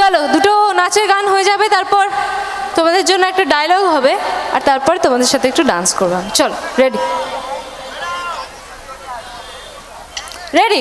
চলো দুটো নাচের গান হয়ে যাবে, তারপর তোমাদের জন্য একটা ডায়লগ হবে, আর তারপর তোমাদের সাথে একটু ডান্স করবো। চলো, রেডি রেডি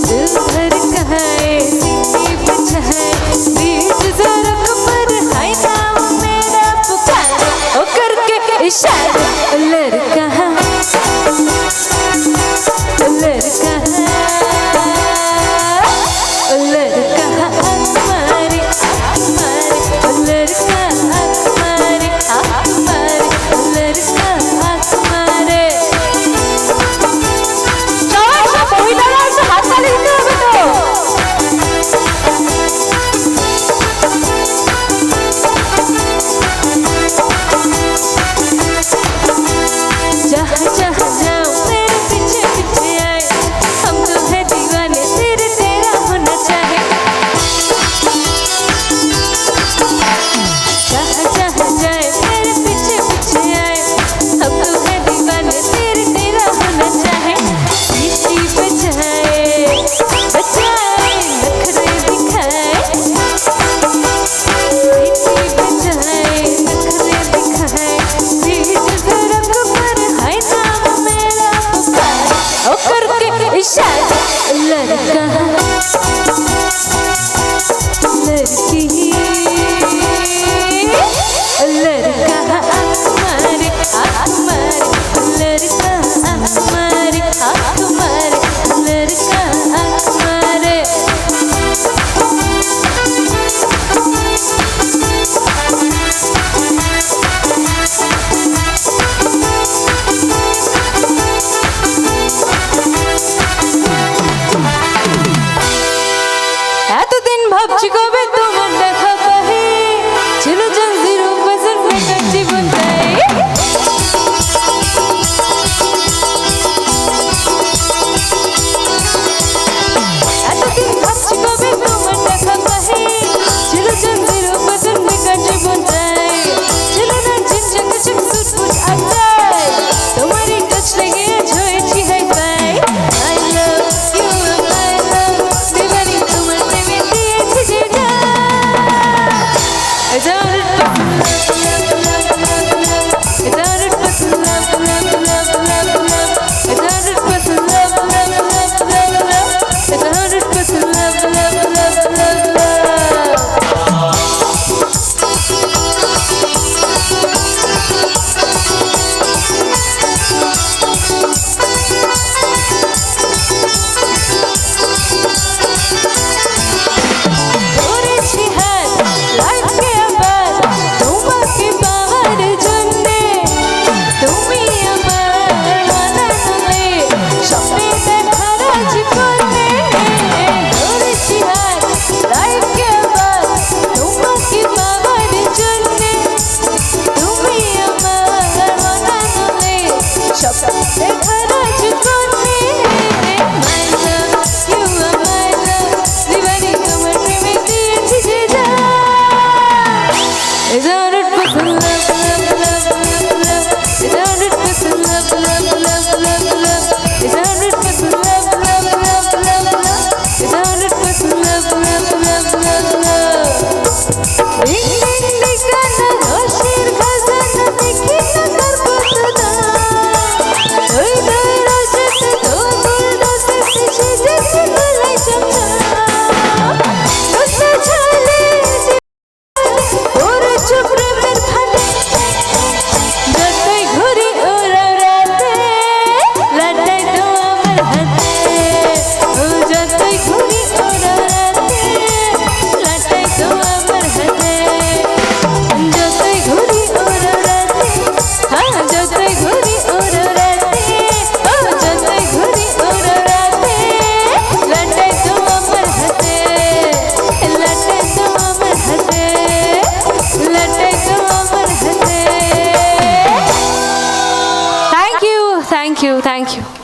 दिल धड़काए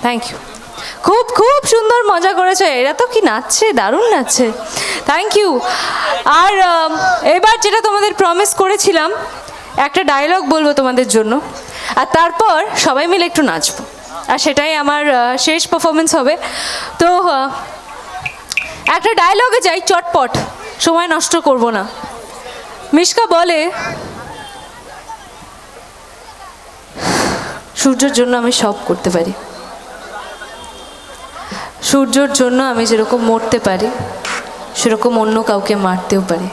থ্যাংক ইউ। খুব খুব সুন্দর মজা করেছে, এরা তো কি নাচছে, দারুণ নাচছে, থ্যাংক ইউ। আর এবার যেটা তোমাদের প্রমিস করেছিলাম, একটা ডায়লগ বলবো তোমাদের জন্য, আর তারপর সবাই মিলে একটু নাচবো, আর সেটাই আমার শেষ পারফরমেন্স হবে। তো একটা ডায়লগে যাই, চটপট, সময় নষ্ট করব না। মিশকা বলে, সূর্যের জন্য আমি সব করতে পারি, সূর্যের জন্য আমি যেরকম মরতে পারি সেরকম অন্য কাউকে মারতেও পারি।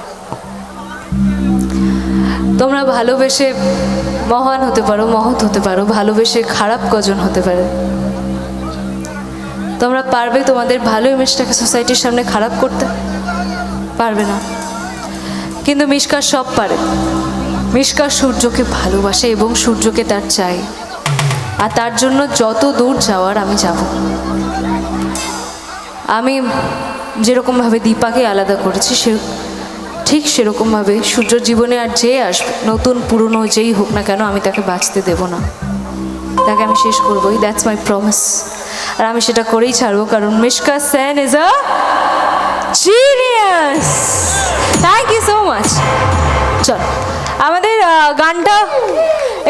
তোমরা ভালোবেসে মহান হতে পারো, মহৎ হতে পারো, ভালোবেসে খারাপ কজন হতে পারে। তোমরা পারবে তোমাদের ভালো ইমেজটাকে সোসাইটির সামনে খারাপ করতে? পারবে না। কিন্তু মিশকা সব পারে। মিশকা সূর্যকে ভালোবাসে এবং সূর্যকে তার চাই, আর তার জন্য যত দূর যাওয়ার আমি যাব। আমি যেরকমভাবে দীপাকে আলাদা করেছি, ঠিক সেরকমভাবে সূর্যর জীবনে আর যে আসবে, নতুন পুরনো যেই হোক না কেন, আমি তাকে বাঁচতে দেব না, তাকে আমি শেষ করবোই। That's my promise. আর আমি সেটা করেই ছাড়বো, কারণ Mishka Sen is a genius. Thank you so much. চল আমাদের গানটা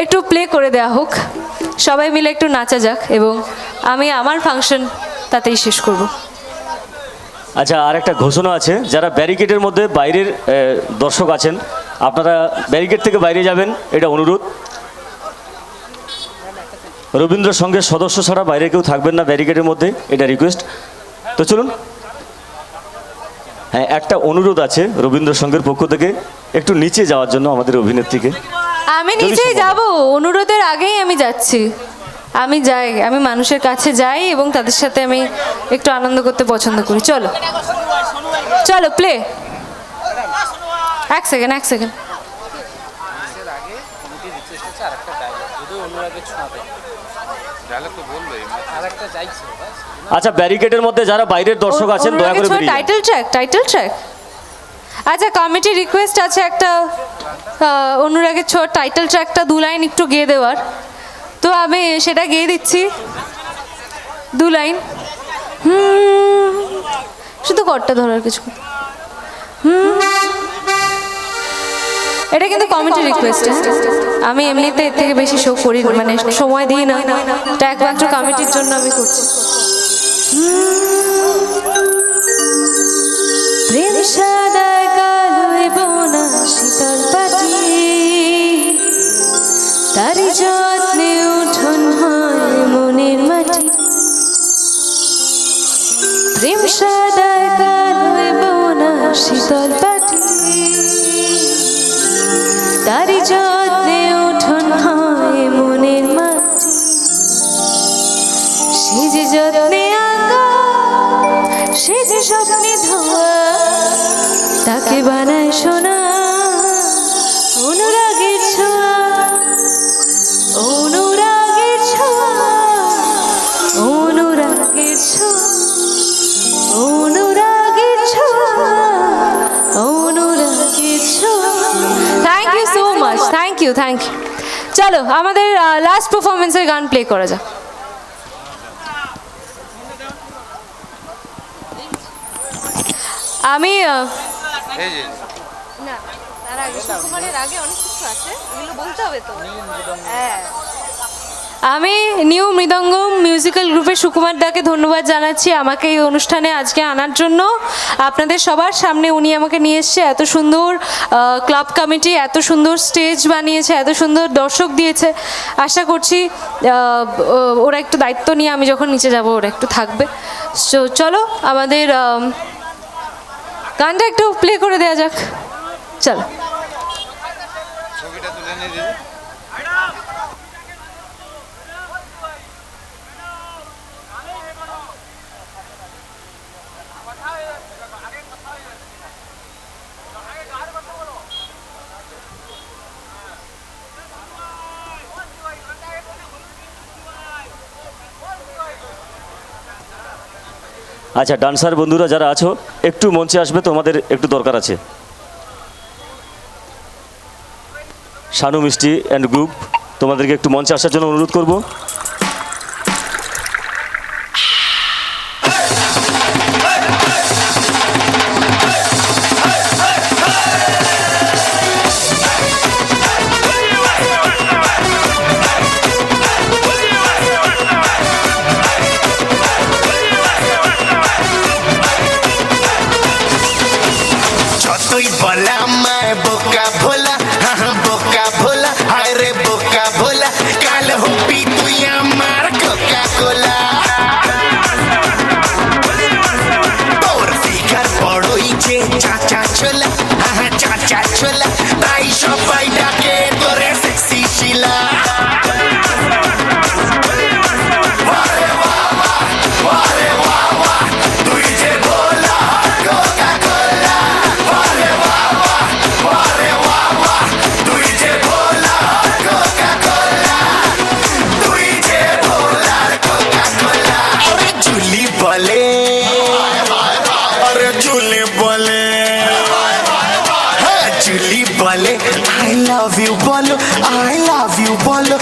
একটু প্লে করে দেওয়া হোক, সবাই মিলে একটু নাচা যাক, এবং আমি আমার ফাংশন তাতেই শেষ করব। আচ্ছা, আর একটা ঘোষণা আছে, যারা ব্যারিকেডের মধ্যে বাইরের দর্শক আছেন, আপনারা ব্যারিকেড থেকে বাইরে যাবেন, এটা অনুরোধ। রবীন্দ্র সংঘের সদস্য ছাড়া বাইরে কেউ থাকবেন না ব্যারিকেডের মধ্যে, এটা রিকোয়েস্ট। তো চলুন। হ্যাঁ, একটা অনুরোধ আছে রবীন্দ্র সংঘের পক্ষ থেকে, একটু নিচে যাওয়ার জন্য আমাদের অভিনেত্রীকে। আমি নিচেই যাব, অনুরোধের আগেই আমি যাচ্ছি। আমি যাই, আমি মানুষের কাছে যাই এবং তাদের সাথে আমি একটু আনন্দ করতে পছন্দ করি। চলো চলো প্লে। এক সেকেন্ড। আচ্ছা, ব্যারিকেডের মধ্যে যারা বাইরের দর্শক আছেন দয়া করে বেরিয়ে যান। Title track. আচ্ছা, কমিটি রিকোয়েস্ট আছে একটা অনুরাগের ছোঁয়া টাইটেল ট্র্যাকটা 2 লাইন একটু গেয়ে দেওয়ার, তো আমি সেটা গেয়ে দিচ্ছি 2 লাইন। শুধু কর্ডটা ধরার কিছু। এটা কিন্তু কমিটি রিকোয়েস্ট, আমি এমনিতে এর থেকে বেশি শো করি, মানে সময় দিই না, এটা একমাত্র কমিটির জন্য আমি করছি। প্রেম সাদা কালোয় বোনা শীতল পাটি, তারি যত্নে উঠোন হয় মনের মাটি। প্রেম সাদা কালোয় বোনা শীতল পাটি, তারি যত্নে উঠোন হয় মনের মাটি। সে যে যত্নে আঁকা, সে যে স্বপ্নে ধোয়া, তাকে বানায় সোনা অনুরাগের ছোঁয়া, অনুরাগের ছোঁয়া, অনুরাগের ছোঁয়া, অনুরাগের ছোঁয়া, অনুরাগের ছোঁয়া। Thank you so much, thank you. চলো আমাদের লাস্ট পারফরমেন্সের গান প্লে করা যাক। আমি না, তার আগে সুকুমারের আগে অনেক কিছু আছে, এগুলো বলতে হবে তো। হ্যাঁ, আমি নিউ মৃদঙ্গম মিউজিক্যাল গ্রুপের সুকুমার দাকে ধন্যবাদ জানাচ্ছি আমাকে এই অনুষ্ঠানে আজকে আনার জন্য। আপনাদের সবার সামনে উনি আমাকে নিয়ে এসছে, এত সুন্দর ক্লাব কমিটি, এত সুন্দর স্টেজ বানিয়েছে, এত সুন্দর দর্শক দিয়েছে। আশা করছি ওরা একটু দায়িত্ব নিয়ে আমি যখন নিচে যাব ওরা একটু থাকবে। চলো আমাদের গানটা একটু প্লে করে দেওয়া যাক। চলো। আচ্ছা, ডান্সার বন্ধুরা যারা আছো একটু মঞ্চে আসবে, তোমাদের একটু দরকার আছে। শানু মিষ্টি অ্যান্ড গ্রুপ, তোমাদেরকে একটু মঞ্চে আসার জন্য অনুরোধ করব। চুলি বলে আই লাভ ইউ বলো, আই লাভ ইউ বলো,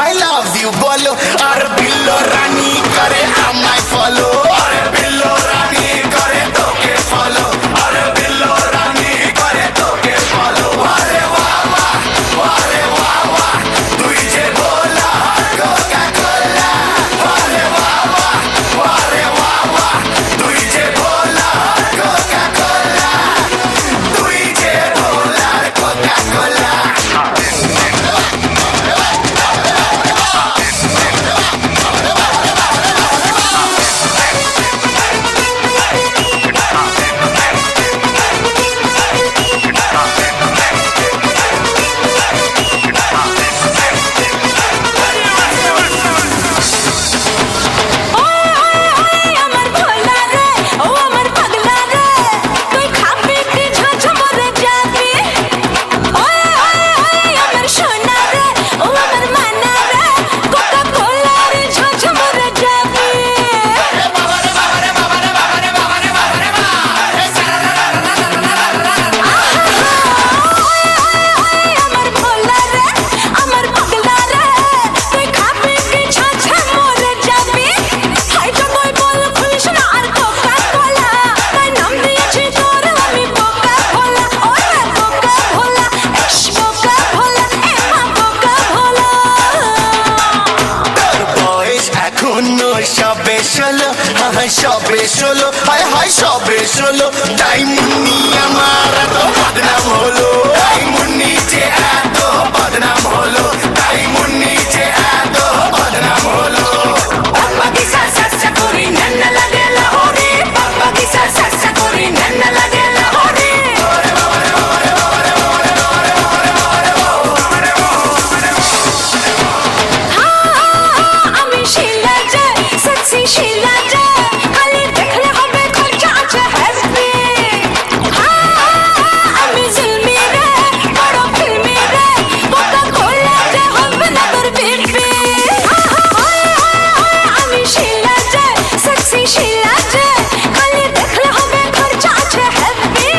আই লাভ ইউ বলো। আর বিল্লো রানী করে আমায় ফলো, আরে বিল্লো রানী করে তোকে ফলো, আরে বিল্লো রানী করে তোকে ফলো। আরে বাহ বাহ, আরে বাহ বাহ, তুই যে বলা কোকা কোলা। আরে বাহ বাহ, আরে বাহ বাহ, তুই যে বলা কোকা কোলা, তুই যে বলা কোকা কোলা। আমার ভোলা রে, ও আমার পাগলা রে, তুই খাবি কি ঝাঁঝ মরে যাবি। ওই ওই ওই আমার সোনা রে, ও আমার মানা রে, কোকা কোলা রে ঝাঁঝ মরে যাবি। আমার ভোলা রে, আমার পাগলা রে, তুই খাবি কি ঝাঁঝ মরে যাবি। হাইটা বই বল খুলিস না আর কোকা কোলা, তাই নাম দিয়েছি তোর আমি কোকা কোলা। ওরে কোকা কোলা, ইস কোকা কোলা, এমা কোকা কোলা। তোর বয়স এখনো সবে 16, হ্যাঁ সবে 16, হায় হায় সবে 16। তাই মুন্নি আমার এত বদনাম হলো, তাই মুন্নি যে এত বদনাম হলো, তাই মুন্নি যে এত বদনাম হলো। পাপা কি সা করি নন্না লাগে লাহোরে, পাপা কি সা করি নন্না লাগে লাহোরে। আমি শিলা যে সেক্সি শিলা যে, খালি দেখলে হবে খরচা আছে হ্যাপি। আমি জুলমি রে, বড় ফিল্মি রে, কোকা কোলা যে হবে না তোর বিপি। আমি শিলা যে সেক্সি শিলা যে, খালি দেখলে হবে খরচা আছে হ্যাপি।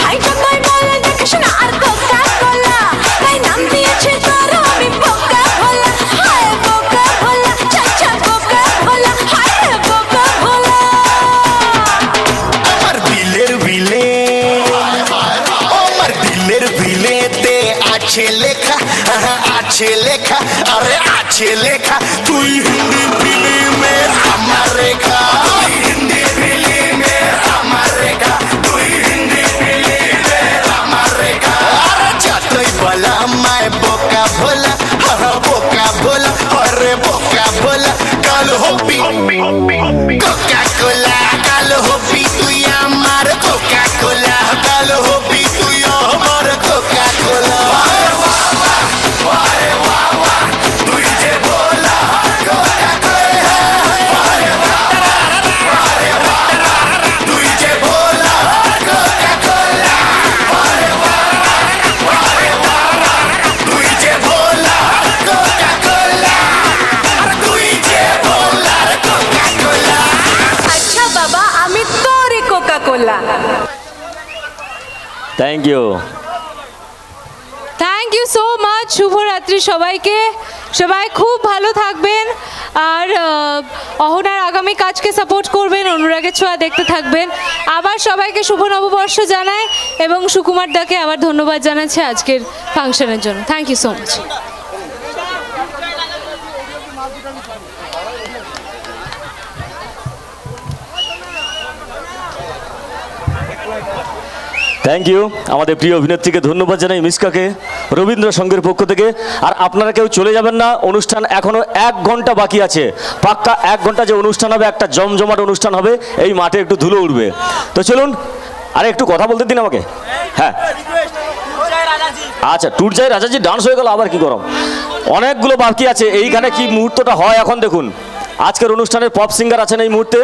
হাইটা তুই বলে দেখিস না আর কোকা কোলা, তাই নাম দিয়েছি তোর আমি কোকা কোলা। হায় কোকা কোলা, চাচা কোকা কোলা, হায় কোকা কোলা। আমার দিলের বিলে, আমার দিলের বিলেতে আছে লেখা, আছে লেখা, আরে আছে লেখা, তুই হিন্দি ফিল্মের আমার রেখা, তুই হিন্দি ফিল্মের আমার রেখা, তুই হিন্দি ফিল্মের আমার রেখা। আরে যতই বলা আমায় বোকা ভোলা, বোকা ভোলা, আরে বোকা ভোলা। কাল হবি কোকা কোলা, কাল হবি তুই আমার কোকা কোলা, কাল হবি তুই আমার কোকা কোলা। তুই যে বলা কোকা কোলা, তুই যে বলা কোকা কোলা, তুই যে বলা কোকা কোলা, তুই যে বলা কোকা কোলা। আচ্ছা বাবা, আমি তোরই Coca Cola. Thank you. Thank you so much. শুভরাত্রি সবাইকে, সবাই খুব ভালো থাকবেন। আর অহনার আগামী কাজকে সাপোর্ট করবেন, অনুরাগের ছোঁয়া দেখতে থাকবেন। আবার সবাইকে শুভ নববর্ষ জানাই এবং সুকুমার দাকে আবার ধন্যবাদ জানাচ্ছি আজকের ফাংশনের জন্য। Thank you so much. Thank you. আমাদের প্রিয় অভিনেত্রীকে ধন্যবাদ জানাই, মিসকাকে, রবীন্দ্র সংঘের পক্ষ থেকে। আর আপনারা কেউ চলে যাবেন না, অনুষ্ঠান এখনো 1 ঘন্টা বাকি আছে। পাক্কা 1 ঘন্টা যে অনুষ্ঠান হবে, একটা জমজমাট অনুষ্ঠান হবে, এই মাঠে একটু ধুলো উঠবে। তো চলুন, আরে একটু কথা বলতে দিন আমাকে। হ্যাঁ আচ্ছা, ট্যুর যাই রাজাজি ডান্স হয়ে গেল, আবার কি করো, অনেকগুলো বাকি আছে। এইখানে কি মুহূর্তটা হয় এখন দেখুন। আজকের অনুষ্ঠানের পপ সিঙ্গার আছেন এই মুহূর্তে।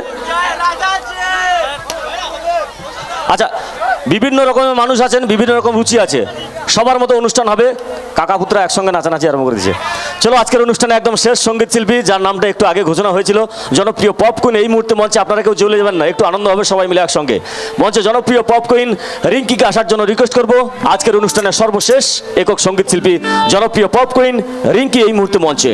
আচ্ছা বিভিন্ন রকমের মানুষ আছেন, বিভিন্ন রকম রুচি আছে, সবার মতো অনুষ্ঠান হবে। কাকা পুত্র একসঙ্গে নাচানাচি আরম্ভ করে দিয়েছে। চলো আজকের অনুষ্ঠানে একদম শেষ সঙ্গীত শিল্পী, যার নামটা একটু আগে ঘোষণা হয়েছিল, জনপ্রিয় পপ কুইন, এই মুহূর্তে মঞ্চে। আপনারা কেউ চলে যাবেন না, একটু আনন্দ হবে সবাই মিলে একসঙ্গে। মঞ্চে জনপ্রিয় পপ কুইন রিঙ্কিকে আসার জন্য রিকোয়েস্ট করব। আজকের অনুষ্ঠানের সর্বশেষ একক সঙ্গীত শিল্পী জনপ্রিয় পপ কুইন রিঙ্কি এই মুহূর্তে মঞ্চে।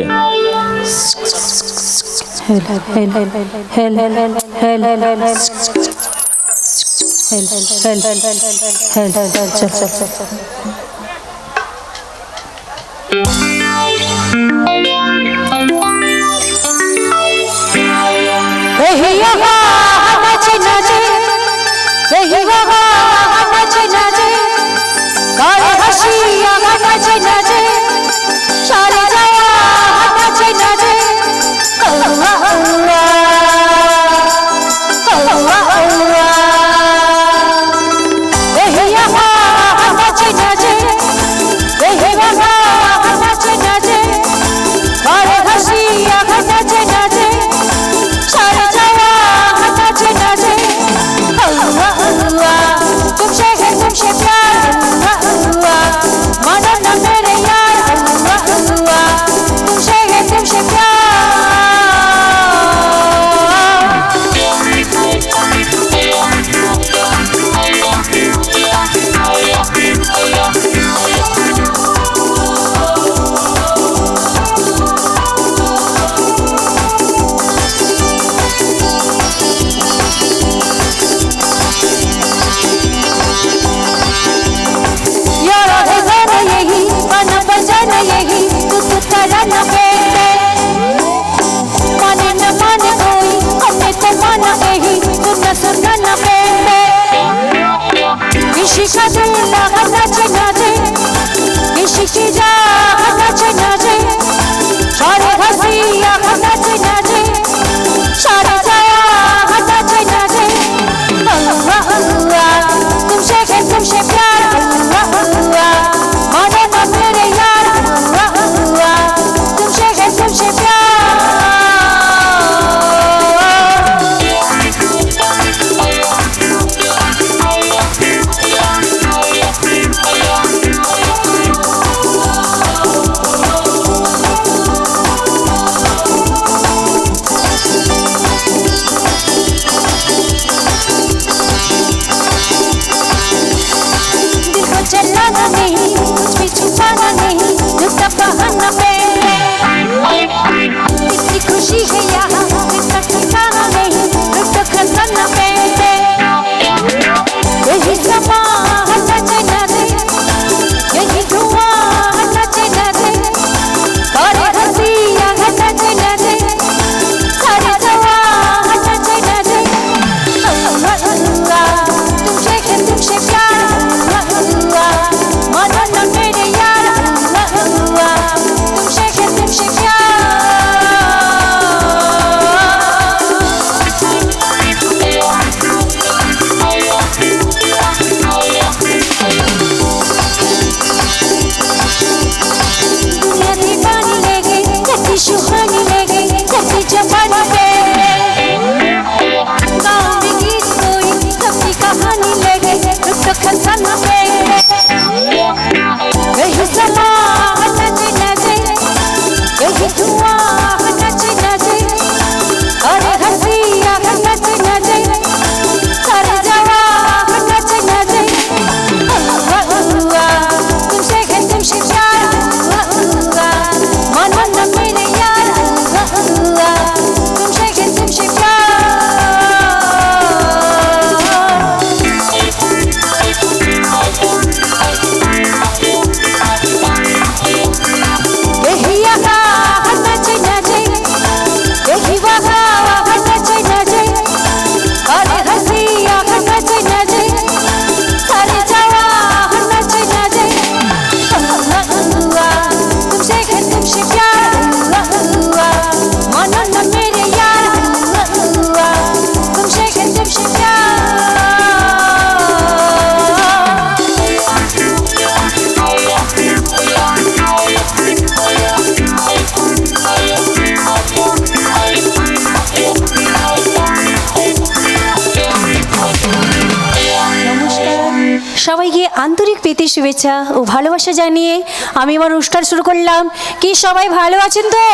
সবাইকে আন্তরিক প্রীতি শুভেচ্ছা ও ভালোবাসা জানিয়ে আমি আমার অনুষ্ঠান শুরু করলাম। কি সবাই ভালো আছেন তো?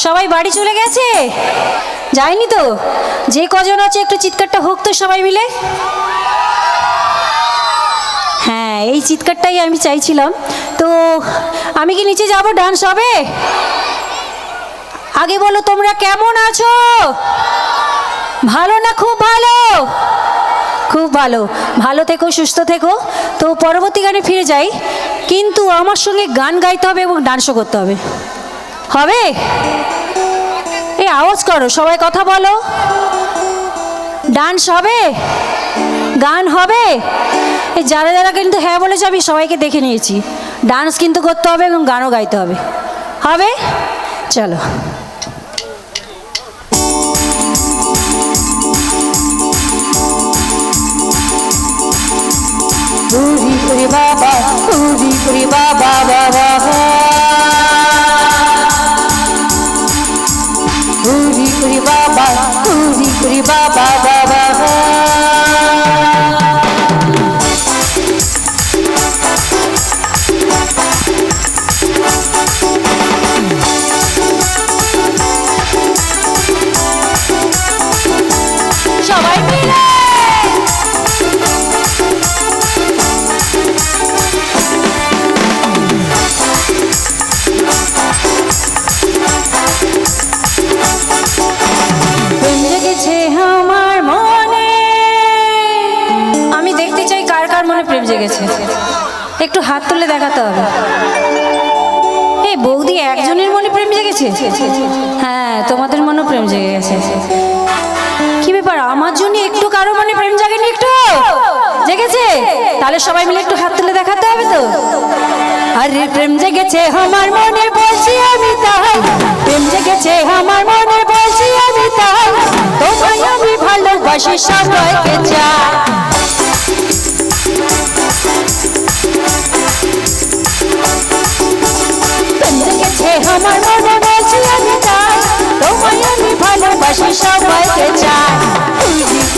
সবাই বাড়ি চলে গেছে? যায়নি তো? যে কজন আছে একটু চিৎকারটা হোক তো সবাই মিলে। হ্যাঁ, এই চিৎকারটাই আমি চাইছিলাম। তো আমি কি নিচে যাব? ডান্স হবে? আগে বলো তোমরা কেমন আছো? ভালো না খুব ভালো? খুব ভালো। ভালো থেকো, সুস্থ থেকো। তো পরবর্তী গানে ফিরে যাই, কিন্তু আমার সঙ্গে গান গাইতে হবে এবং ডান্সও করতে হবে। হবে? এই আওয়াজ করো, সবাই কথা বলো। ডান্স হবে? গান হবে? এই যারা যারা কিন্তু হ্যাঁ বলেছে আমি সবাইকে দেখে নিয়েছি। ডান্স কিন্তু করতে হবে এবং গানও গাইতে হবে। হবে? চলো। উরি উরি বাবা, উরি উরি বাবা বাবা, উরি উরি বাবা, উরি উরি বাবা বাবা। সবাই মিলে আমার মনে, আমি দেখতে চাই কার কার মনে প্রেম জেগেছে। একটু হাত তুলে দেখাতে হবে। এই বৌদি, একজনের মনে প্রেম জেগেছে? হ্যাঁ, তোমাদের মনে প্রেম জেগে গেছে। কি ব্যাপার, আমার জন্য একটু কারো মনে প্রেম জাগেনি? একটু জেগেছে? তাহলে সবাই মিলে একটু হাত তুলে দেখাতে হবে তো। আরে প্রেম জেগেছে আমার মনে, বলছি আমি তাই। প্রেম জেগেছে আমার মনে, বলছি আমি তাই। তোমায় আমি ভালোবাসি, সবাইকে চাই। প্রেম জেগেছে আমার মনে, বলছি আমি তাই। তোমায় আমি ভালোবাসি, সবাইকে চাই।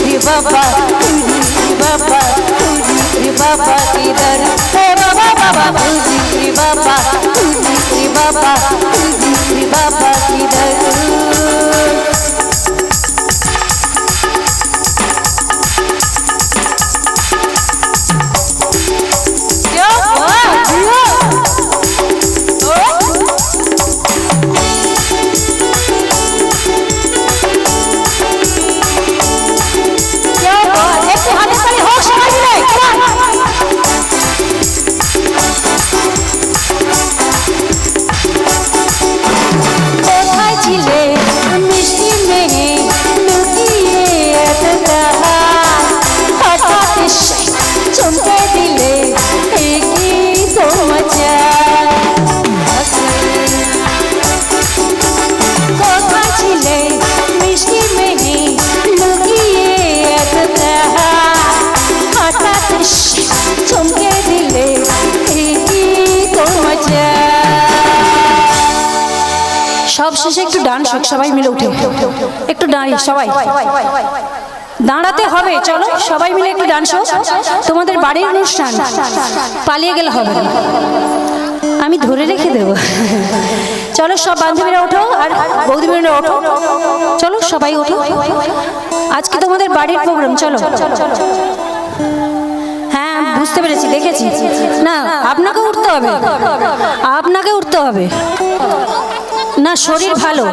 উরি বাবা, উরি বাবা, উরি বাবা কিধর হে বাবা বাবা, উরি বাবা, উরি বাবা, উরি বাবা কিধর। সব শেষে একটু ডান্স হোক, সবাই মিলে উঠে একটু দাঁড়িয়ে সবাই দাঁড়াতে হবে। চলো সবাই মিলে একটু ডান্স হোক। তোমাদের বাড়ির অনুষ্ঠান, পালিয়ে গেলে হবে না, আমি ধরে রেখে দেবো। চলো সব বান্ধবীরা ওঠো আর বৌদিরা ওঠো। চলো সবাই ওঠো, আজকে তোমাদের বাড়ির প্রোগ্রাম। চলো। হ্যাঁ বুঝতে পেরেছি, দেখেছি। না, আপনাকে উঠতে হবে, আপনাকে উঠতে হবে। না শরীর ভালো,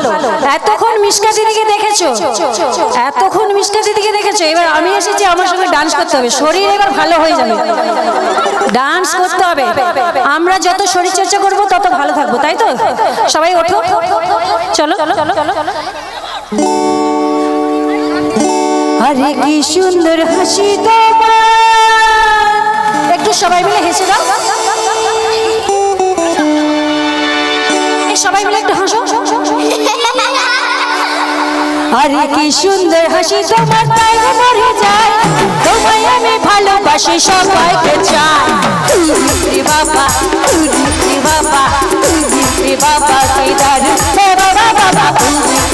এতক্ষণ মিশকা দিদিকে দেখেছো, এতক্ষণ মিশকা দিদিকে দেখেছো। এবার আমি এসেছি, আমার সঙ্গে ডান্স করতে হবে। শরীর এবার ভালো হয়ে যাবে, ডান্স করতে হবে। আমরা যত শরীর চর্চা করবো তত ভালো থাকবো, তাই তো? সবাই ওঠো, চলো। আরে কি সুন্দর হাসি তোমার, একটু সবাই মিলে হেসে দাও। সবাই মিলে একটু হাসো। আরে কি সুন্দর হাসি তোমার, তাই মরে যায়। তোমায় আমি ভালোবাসি, সবাইকে চাই। উরি বাবা, উরি বাবা, উরি বাবা কিধর হে বাবা বাবা,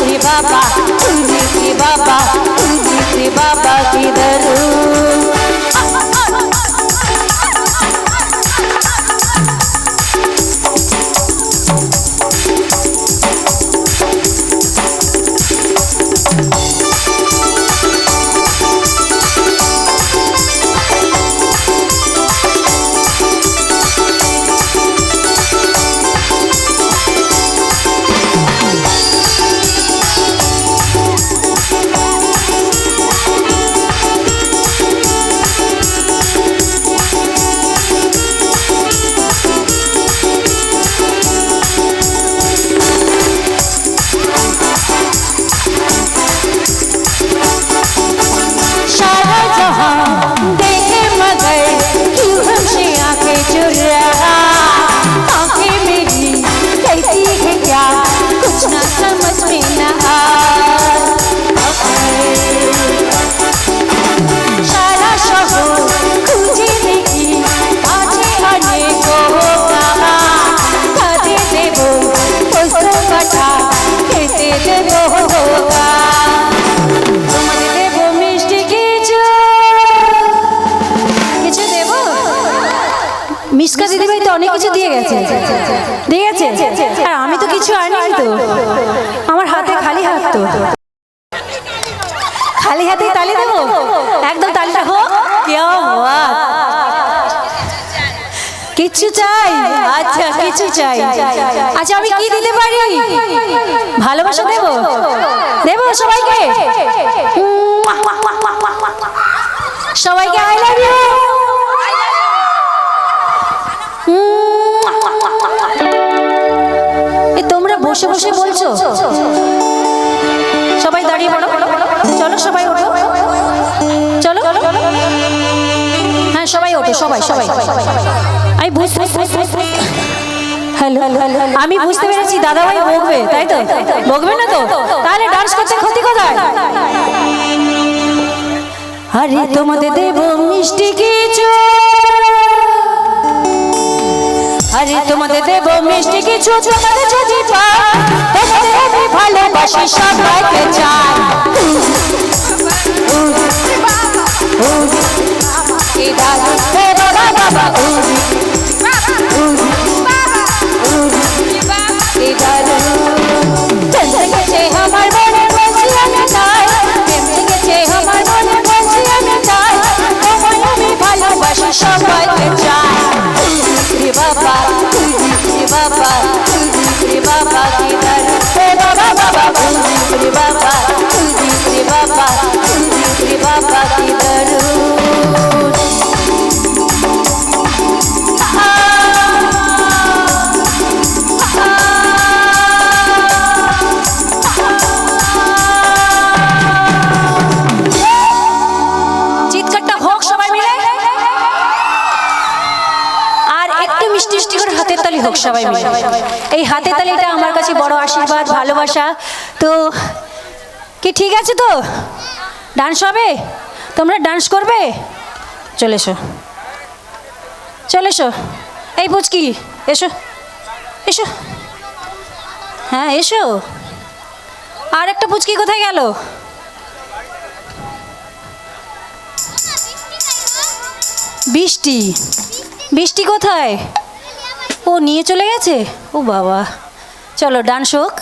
উরি বাবা, উরি বাবা, উরি বাবা কিধর। মিশকা দিদিভাই তো অনেক কিছু দিয়ে গেছে, দিয়ে গেছে, আর আমি তো কিছু আনিনি তো, আমার হাতে খালি হাত তো, খালি হাতেই তালি দেবো, একদম তালিটা হোক। क्या बात, কিছু চাই? আচ্ছা কিছু চাই। আচ্ছা আমি কি দিতে পারি? ভালোবাসা দেবো, দেবো সবাইকে, সবাইকে আই লাভ ইউ। তোমরা বসে বসে বলছো, সবাই দাঁড়িয়ে পড়ো, চলো সবাই ওঠো, চলো, হ্যাঁ সবাই ওঠো, সবাই সবাই। আমি বুঝতে, হ্যালো, আমি বুঝতে পেরেছি দাদাভাই বকবে, তাই তো? বকবে না তো? তাহলে ডান্স করতে ক্ষতি কোথায়? আরে তোমাদের দেব মিষ্টি কিছু, আরে তোমাদের দেব মিষ্টি কিছু, তোমাদের যদি পাই, তোমাদের আমি ভালোবাসি, সবাইকে চাই। বাবা বাবা গেছে আমার মনে, বলছি আমি তাই, গেছে আমার মনে, বলছি আমি তাই, তোমায় আমি ভালোবাসি, সবাইকে চাই। রে বাবা, রে বাবা, রে বাবা, রে বাবা বাবা, রে বাবা, রে বাবা, রে বাবা কি দারুণ। চিৎকারটা হোক সবাই মিলে, আর একটু মিষ্টি মিষ্টি করে হাতের তালি হোক সবাই মিলে। এই হাতের তালিটা আমার কাছে বড় আশীর্বাদ, ভালোবাসা। তো কি ঠিক আছে তো? ডান্স হবে? তোমরা ডান্স করবে? চলে এসো, চলে এসো। এই পুচকি এসো, এসো, হ্যাঁ এসো। আর একটা পুচকি কোথায় গেল? বৃষ্টি, বৃষ্টি কোথায়? ও নিয়ে চলে গেছে? ও বাবা, চলো ডান্স হোক।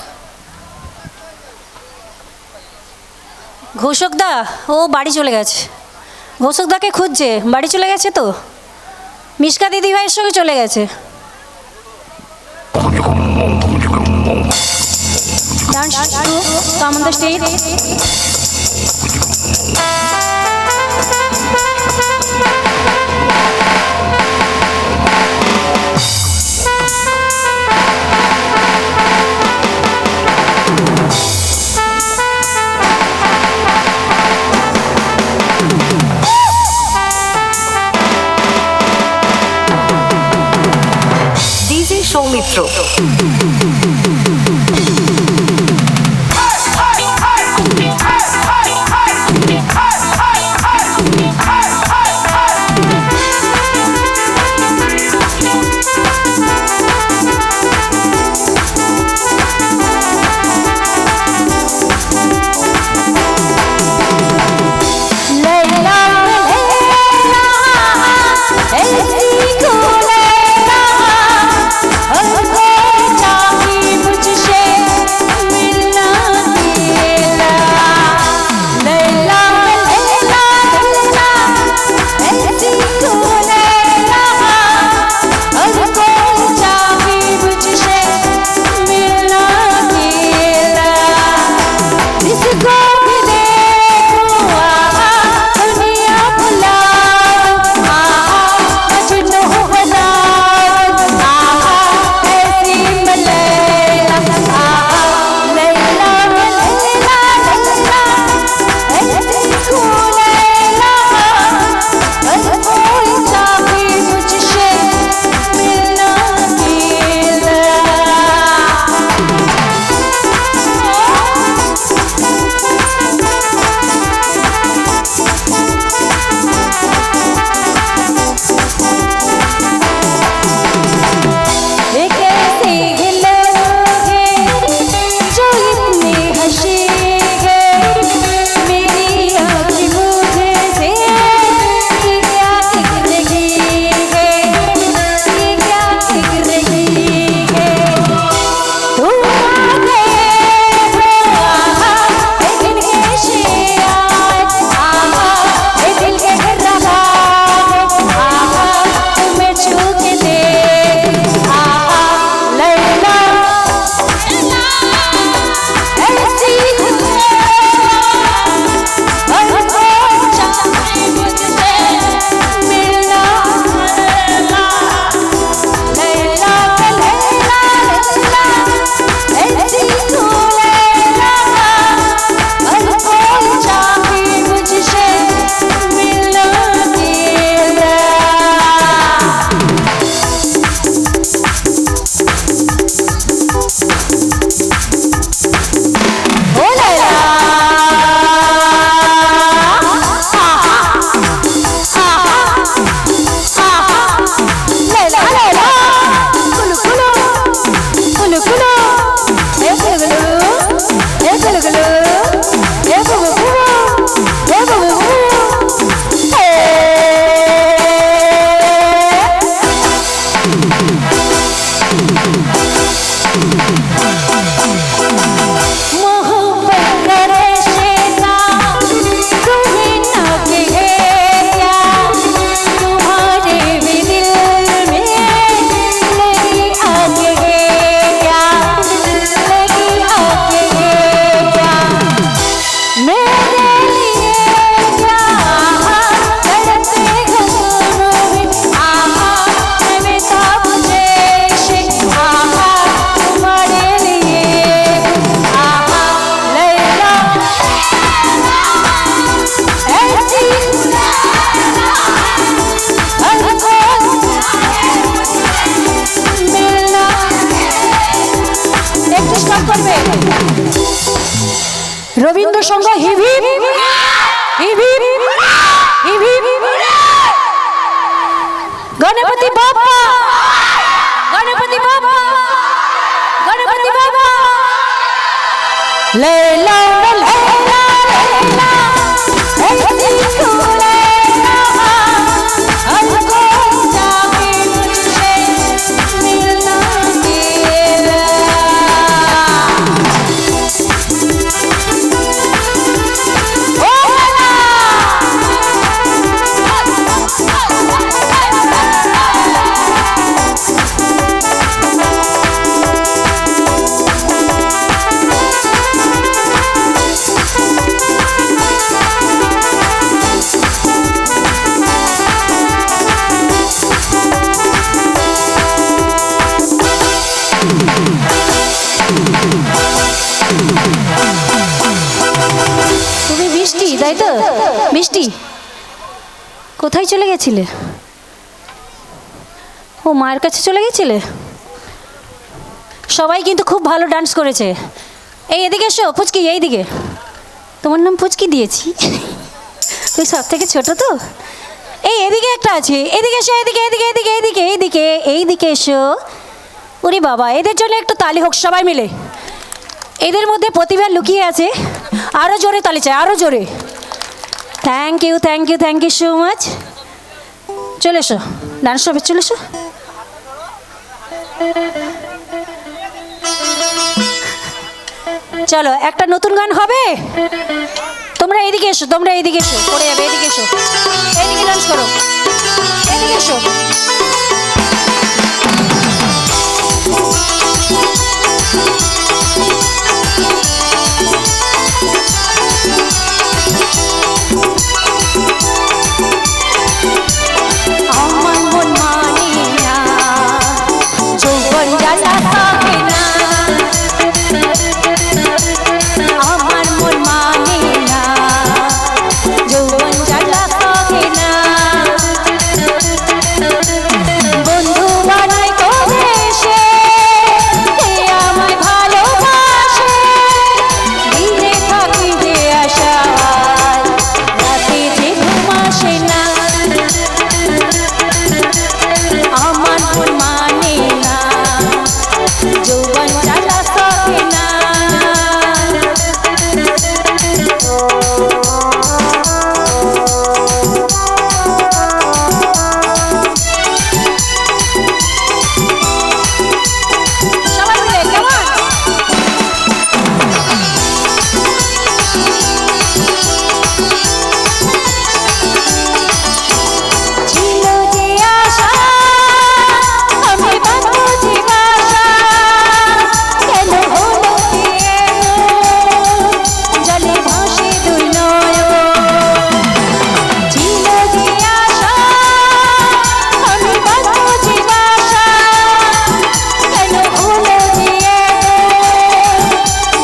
ঘোষকদা ও বাড়ি চলে গেছে, ঘোষকদাকে খুঁজছে, বাড়ি চলে গেছে তো। মিশকা দিদি ভাইয়ের সঙ্গে চলে গেছে। Dance come on the stage. Soumitra. Oh मोहब्बत करे शेता तुम्हें ना कहे क्या तुम्हारे भी दिल में लगी आग है क्या लगी आग है क्या मेरे लिए क्या तड़पते घरों में आहा मैं सब जैसे आहा तुम्हारे लिए आहा लैला ऐसी हमको मिलना একটু স্টপ করবে রবীন্দ্রসঙ্গ hip hip hip hip hip hip Ganpati Bappa Ganpati Bappa Ganpati Bappa লেলা লেলা লেলা ऐसी तू लैला हमको जाके मुझसे मिलना तेरा তুমি মিষ্টি তাই তো মিষ্টি কোথায় চলে গেছিলে ও মায়ের কাছে চলে গেছিলে সবাই কিন্তু খুব ভালো ডান্স করেছে এই এদিকে এসো পুচকি এইদিকে তোমার নাম পুচকি দিয়েছি তুই সব থেকে ছোট তো এই এদিকে একটা আছে এদিকে এসো এদিকে এদিকে এদিকে এদিকে এইদিকে এইদিকে এসো ওরে বাবা এদের জন্য একটু তালি হোক সবাই মিলে এদের মধ্যে প্রতিভা লুকিয়ে আছে আরও জোরে তালি চাই আরও জোরে thank you thank you thank you so much চলে এসো ডান্স হবে চলে এসো চলো একটা নতুন গান হবে তোমরা এইদিকে এসো তোমরা এইদিকে এসো পড়ে যাবে এদিকে এসো এইদিকে ডান্স করো এদিকে এসো আমার মন মানে না যৌবন জ্বালা থাকে না আমার মন মানে না যৌবন জ্বালা থাকে না বন্ধু বানাই করে সে আমায় ভালোবাসে দিনে থাকি যে আশায় রাতে যে ঘুম আসে না আমার মন মানে না যৌবন জ্বালা থাকে না সবাই মিলে কেমন ছিল যে আশা আমি বাঁধবো যে বাসা কেন হলো যে জলে ভাসে দুই নয়ন ছিল যে আশা আমি বাঁধবো যে বাসা কেন হলো যে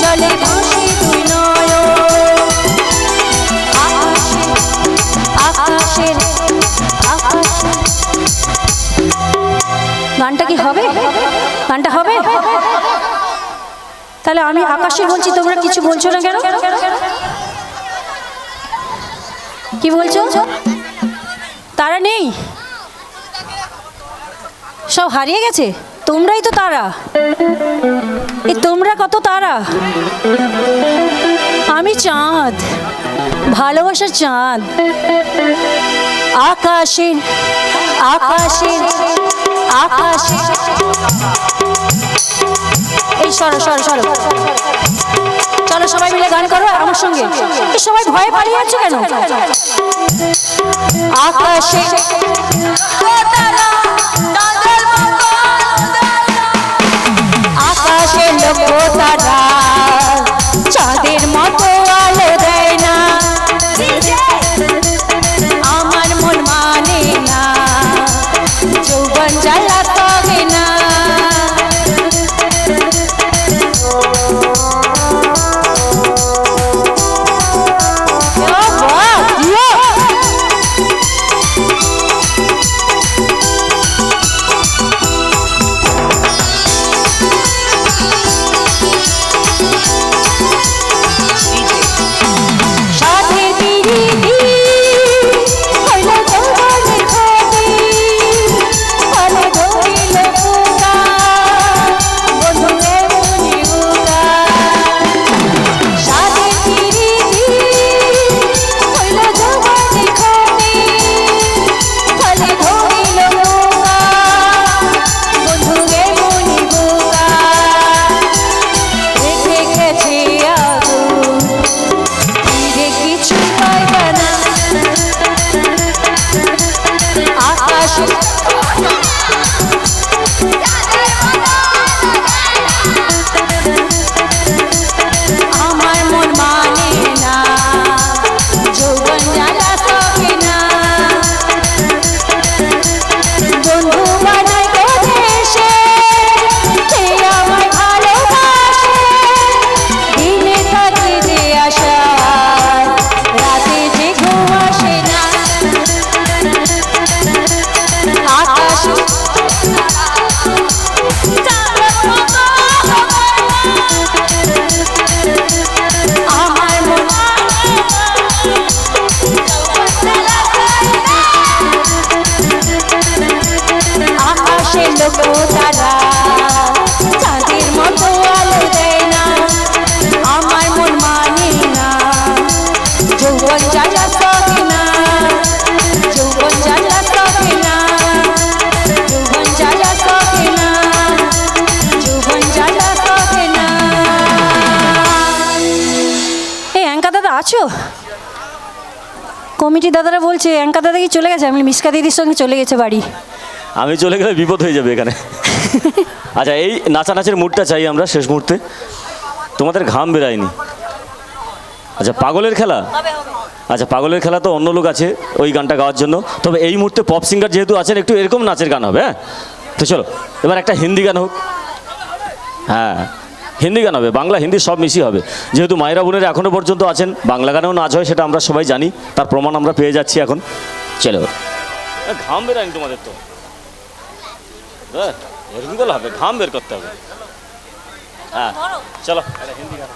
জলে ভাসে দুই নয়ন আকাশের গানটা কি হবে গানটা হবে তাহলে আমি আকাশে বলছি তোমরা কিছু বলছো না কেন কি বলছো তারা নেই সব হারিয়ে গেছে তোমরাই তো তারা এই তোমরা কত তারা আমি চাঁদ ভালোবাসার চাঁদ আকাশের আকাশে আকাশে এই সরো সরো সরো চলো সবাই মিলে গান করো আমার সঙ্গে এই সবাই ভয়ে পালিয়ে যাচ্ছে কেন আকাশে আকাশে লক্ষ্য তারা চাঁদের মতো আলো দেয় না আমার মন মানে না যৌবন জ্বালা তবে না আছো কমিটি দাদারা বলছে অ্যাঙ্কা দাদা কি চলে গেছে আমি মিসকা দিদির সঙ্গে চলে গেছে বাড়ি আমি চলে গেলে বিপদ হয়ে যাবে এখানে আচ্ছা এই নাচানাচের মুডটা চাই আমরা শেষ মুহূর্তে তোমাদের ঘাম বেরায়নি আচ্ছা পাগলের খেলা আচ্ছা পাগলের খেলা তো অন্য লোক আছে ওই গানটা গাওয়ার জন্য তবে এই মুহূর্তে পপ সিঙ্গার যেহেতু আছেন একটু এরকম নাচের গান হবে হ্যাঁ তো চলো এবার একটা হিন্দি গান হোক হ্যাঁ হিন্দি গান হবে বাংলা হিন্দি সব মিশিয়ে হবে যেহেতু মায়েরা বোনেরা এখনও পর্যন্ত আছেন বাংলা গানেও নাচ হয় সেটা আমরা সবাই জানি তার প্রমাণ আমরা পেয়ে যাচ্ছি এখন চলো ঘাম বেরায়নি তোমাদের তো এরকম করলে হবে ঘাম বের করতে হবে হ্যাঁ চলো হিন্দি গান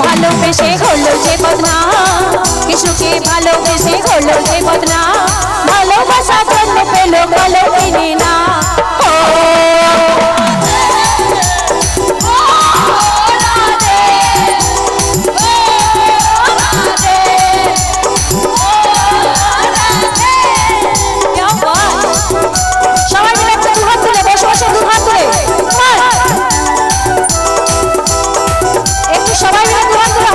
ভালোবেসে হলো যে বদনাম কিছুকে ভালোবেসে হলো যে বদনাম ভালোবাসা জন্ম পেল ভালো কিনে না সবাই মিলে একটু দুহাত তুলে বসে বসে দুহাত তুলে একটু সবাই মিলে দুহাত তুলে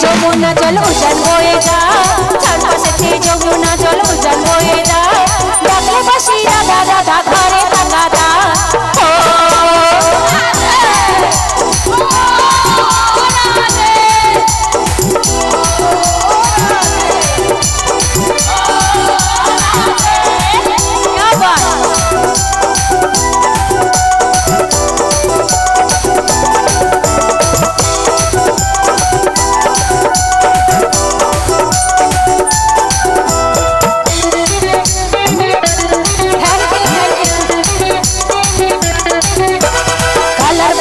যমুনা জল উজান বয়ে যায়, চারপাশেতে যমুনা জল উজান বয়ে যায়, ডাকলে বাসি রাধা রাধা ঘরে থাকা দা।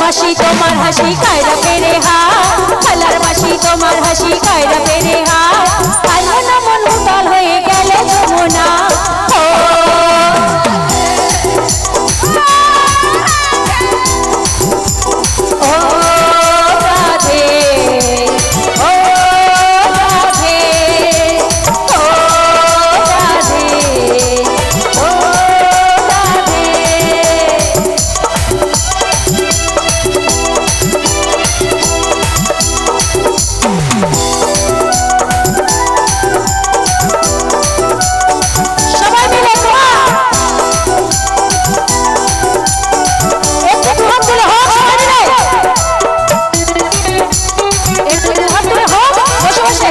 হাসি তোমার হাসি কায়রা পেরে হা, খালার বাসি তোমার হাসি কায়রা পেরে হা, আলো না মন উতাল হয়ে গেলে যমুনা। ও রাধে, ও রাধে, ও রাধে, ও রাধে। সবাই মিলে একটু হাত তুলে হোক, সবাই মিলে একটু হাত তুলে হোক, বসে বসে।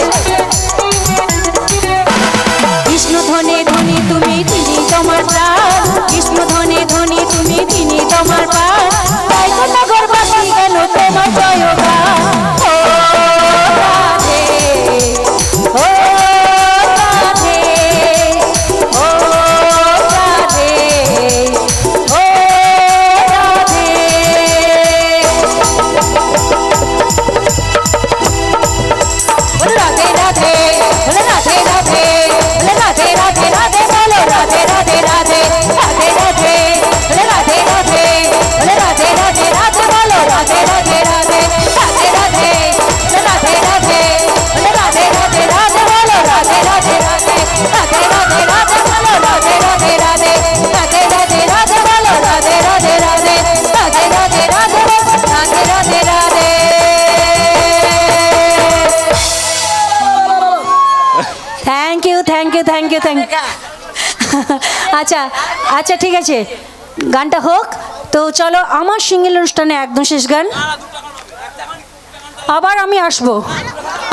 কৃষ্ণ ধনে ধনে তুমি তিনি তোমার প্রাণ, কৃষ্ণ ধনে ধনে তুমি তিনি তোমার প্রাণ, তাই তো নগরবাসী গেল তোমার জয়গান। ও রাধে, ও রাধে, ও রাধে, ও রাধে। বলো রাধে রাধে, বলো রাধে রাধে, বলো রাধে রাধে রাধে, বলো রাধে রাধে রাধে, রাধে রাধে, বলো রাধে রাধে, বলো রাধে রাধে রাধে, বলো রাধে রাধে রাধে, রাধে রাধে, বলো রাধে রাধে, বলো রাধে রাধে রাধে, বলো রাধে রাধে রাধে, রাধে রাধে রাধে, বলো রাধে রাধে রাধে, রাধে রাধে রাধে, বলো Radhe Radhe Radhe, Radhe Radhe Radhe, Radhe Radhe Radhe. Thank you, thank you, thank you, thank you. আচ্ছা আচ্ছা, ঠিক আছে, গানটা হোক। তো চলো, আমার সিঙ্গেল অনুষ্ঠানে একদম শেষ গান। আবার আমি আসবো,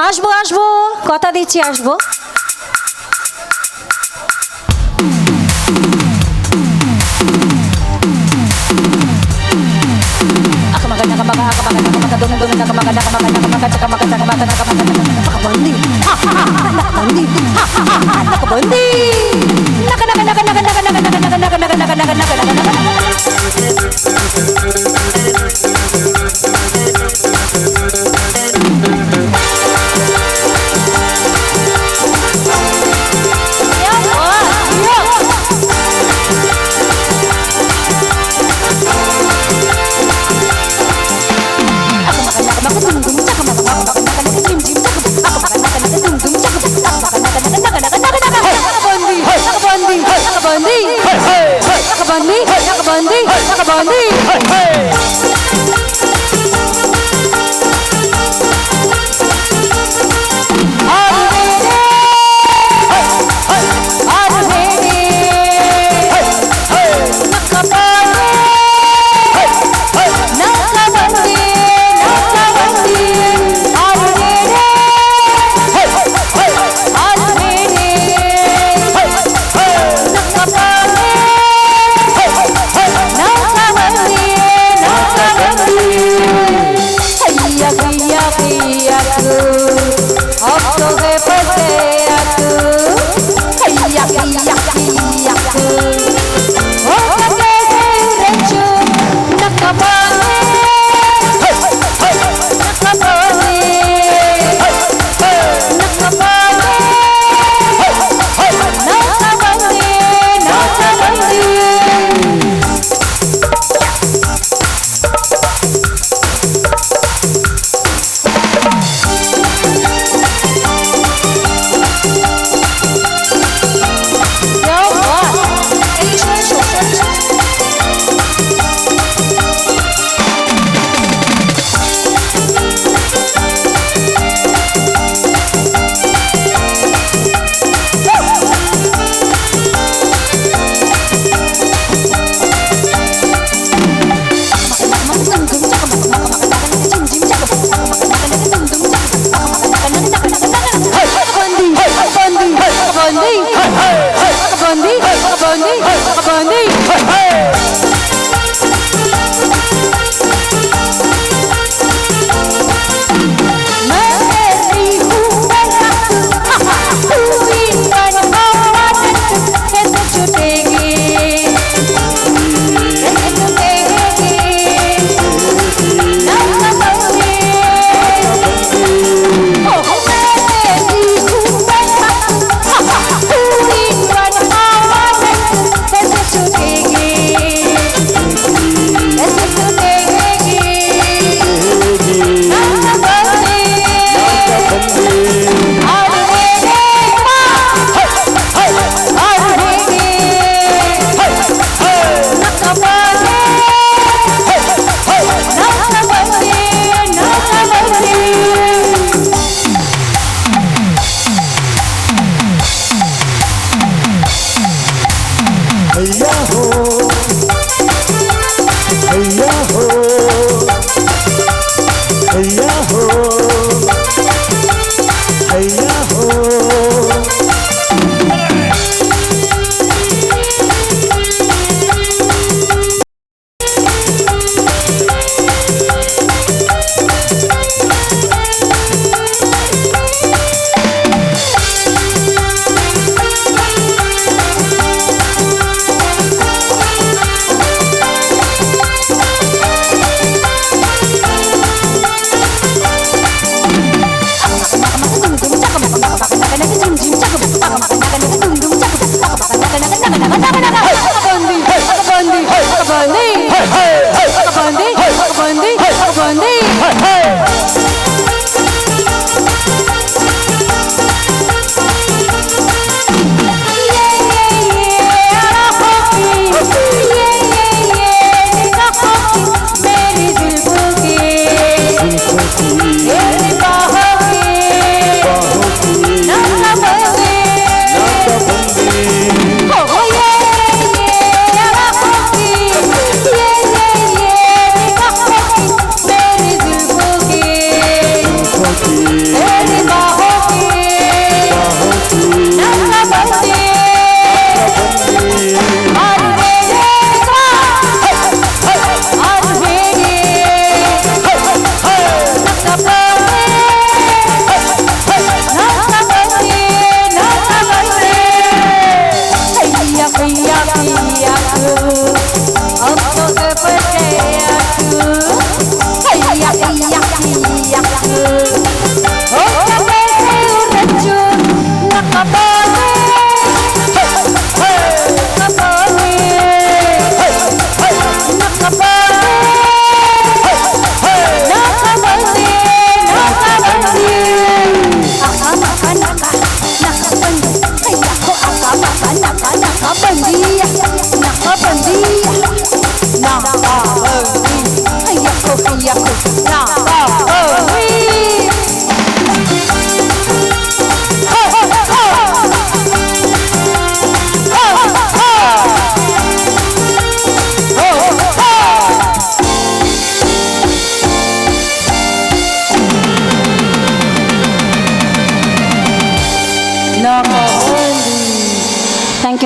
আসবো, আসবো, কথা দিচ্ছি আসবো।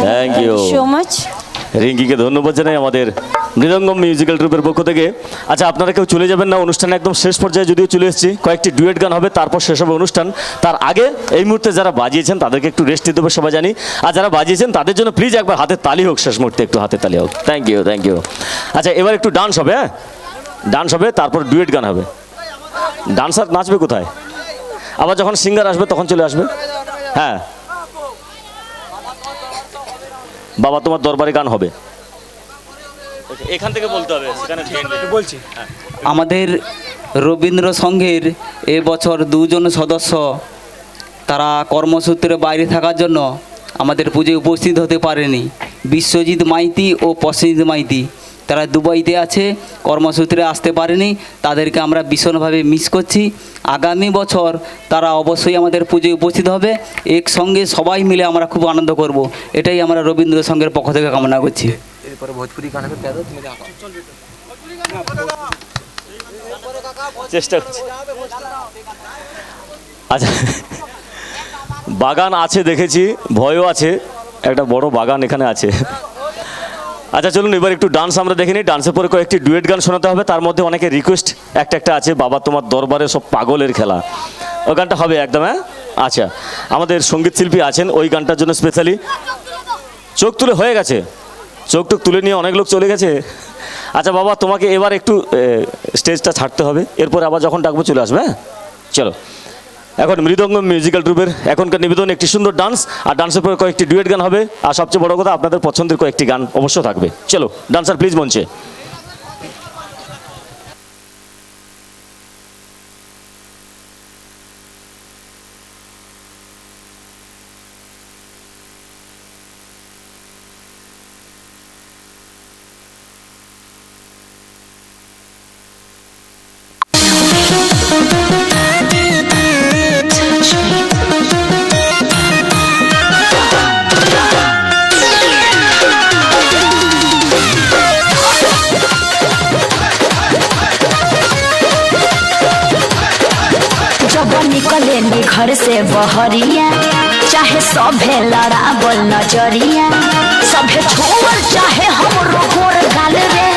Thank you so much. রিঙ্কিকে ধন্যবাদ জানাই আমাদের মৃদঙ্গম মিউজিক্যাল গ্রুপের পক্ষ থেকে। আচ্ছা, আপনারা কেউ চলে যাবেন না, অনুষ্ঠানে একদম শেষ পর্যায়ে যদিও চলে এসেছি, কয়েকটি ডুয়েট গান হবে, তারপর শেষ হবে অনুষ্ঠান। তার আগে এই মুহূর্তে যারা বাজিয়েছেন তাদেরকে একটু রেস্ট দিতে হবে সবাই জানি, আর যারা বাজিয়েছেন তাদের জন্য প্লিজ একবার হাতের তালি হোক, শেষ মুহূর্তে একটু হাতের তালি হোক। Thank you, thank you. আচ্ছা, এবার একটু ডান্স হবে, হ্যাঁ ডান্স হবে, তারপর ডুয়েট গান হবে। ডান্সার নাচবে কোথায়? আবার যখন সিঙ্গার আসবে তখন চলে আসবে। হ্যাঁ বাবা তোমার দরবারে গান হবে, এখান থেকে বলতে হবে, সেখানে বলছি। আমাদের রবীন্দ্র সংঘের এবছর দুজন সদস্য তারা কর্মসূত্রে বাইরে থাকার জন্য আমাদের পুজোয় উপস্থিত হতে পারেনি। বিশ্বজিৎ মাইতি ও প্রসেনজিৎ মাইতি তারা দুবাইতে আছে, কর্মসূত্রে আসতে পারেনি, তাদেরকে আমরা ভীষণভাবে মিস করছি। আগামী বছর তারা অবশ্যই আমাদের পুজোয় উপস্থিত হবে, একসঙ্গে সবাই মিলে আমরা খুব আনন্দ করব, এটাই আমরা রবীন্দ্র সংঘের পক্ষ থেকে কামনা করছি। চেষ্টা করছি। আচ্ছা, বাগান আছে দেখেছি, ভয়ও আছে, একটা বড় বাগান এখানে আছে। আচ্ছা চলুন এবার একটু ডান্স আমরা দেখে নিই, ডান্সের পরে কয়েকটি ডুয়েট গান শোনাতে হবে, তার মধ্যে অনেকে রিকোয়েস্ট একটা আছে, বাবা তোমার দরবারে সব পাগলের খেলা, ওই গানটা হবে একদম। হ্যাঁ আচ্ছা, আমাদের সঙ্গীত শিল্পী আছেন ওই গানটার জন্য স্পেশালি। চোখ তুলে হয়ে গেছে, চোখ টুক তুলে নিয়ে অনেক লোক চলে গেছে। আচ্ছা বাবা, তোমাকে এবার একটু স্টেজটা ছাড়তে হবে, এরপর আবার যখন ডাকবো চলে আসবে। হ্যাঁ চলো, এখন মৃদঙ্গম মিউজিক্যাল গ্রুপের এখনকার নিবেদন একটি সুন্দর ডান্স, আর ডান্সের পরে কয়েকটি ডুয়েট গান হবে, আর সবচেয়ে বড় কথা আপনাদের পছন্দের কয়েকটি গান অবশ্য থাকবে। চলো ডান্সার প্লিজ মঞ্চে। निकलेंगे घर से बहरिया, चाहे सभे लड़ावल नजरिया, सभे छोड़ चाहे हमरो गोर गाल रे,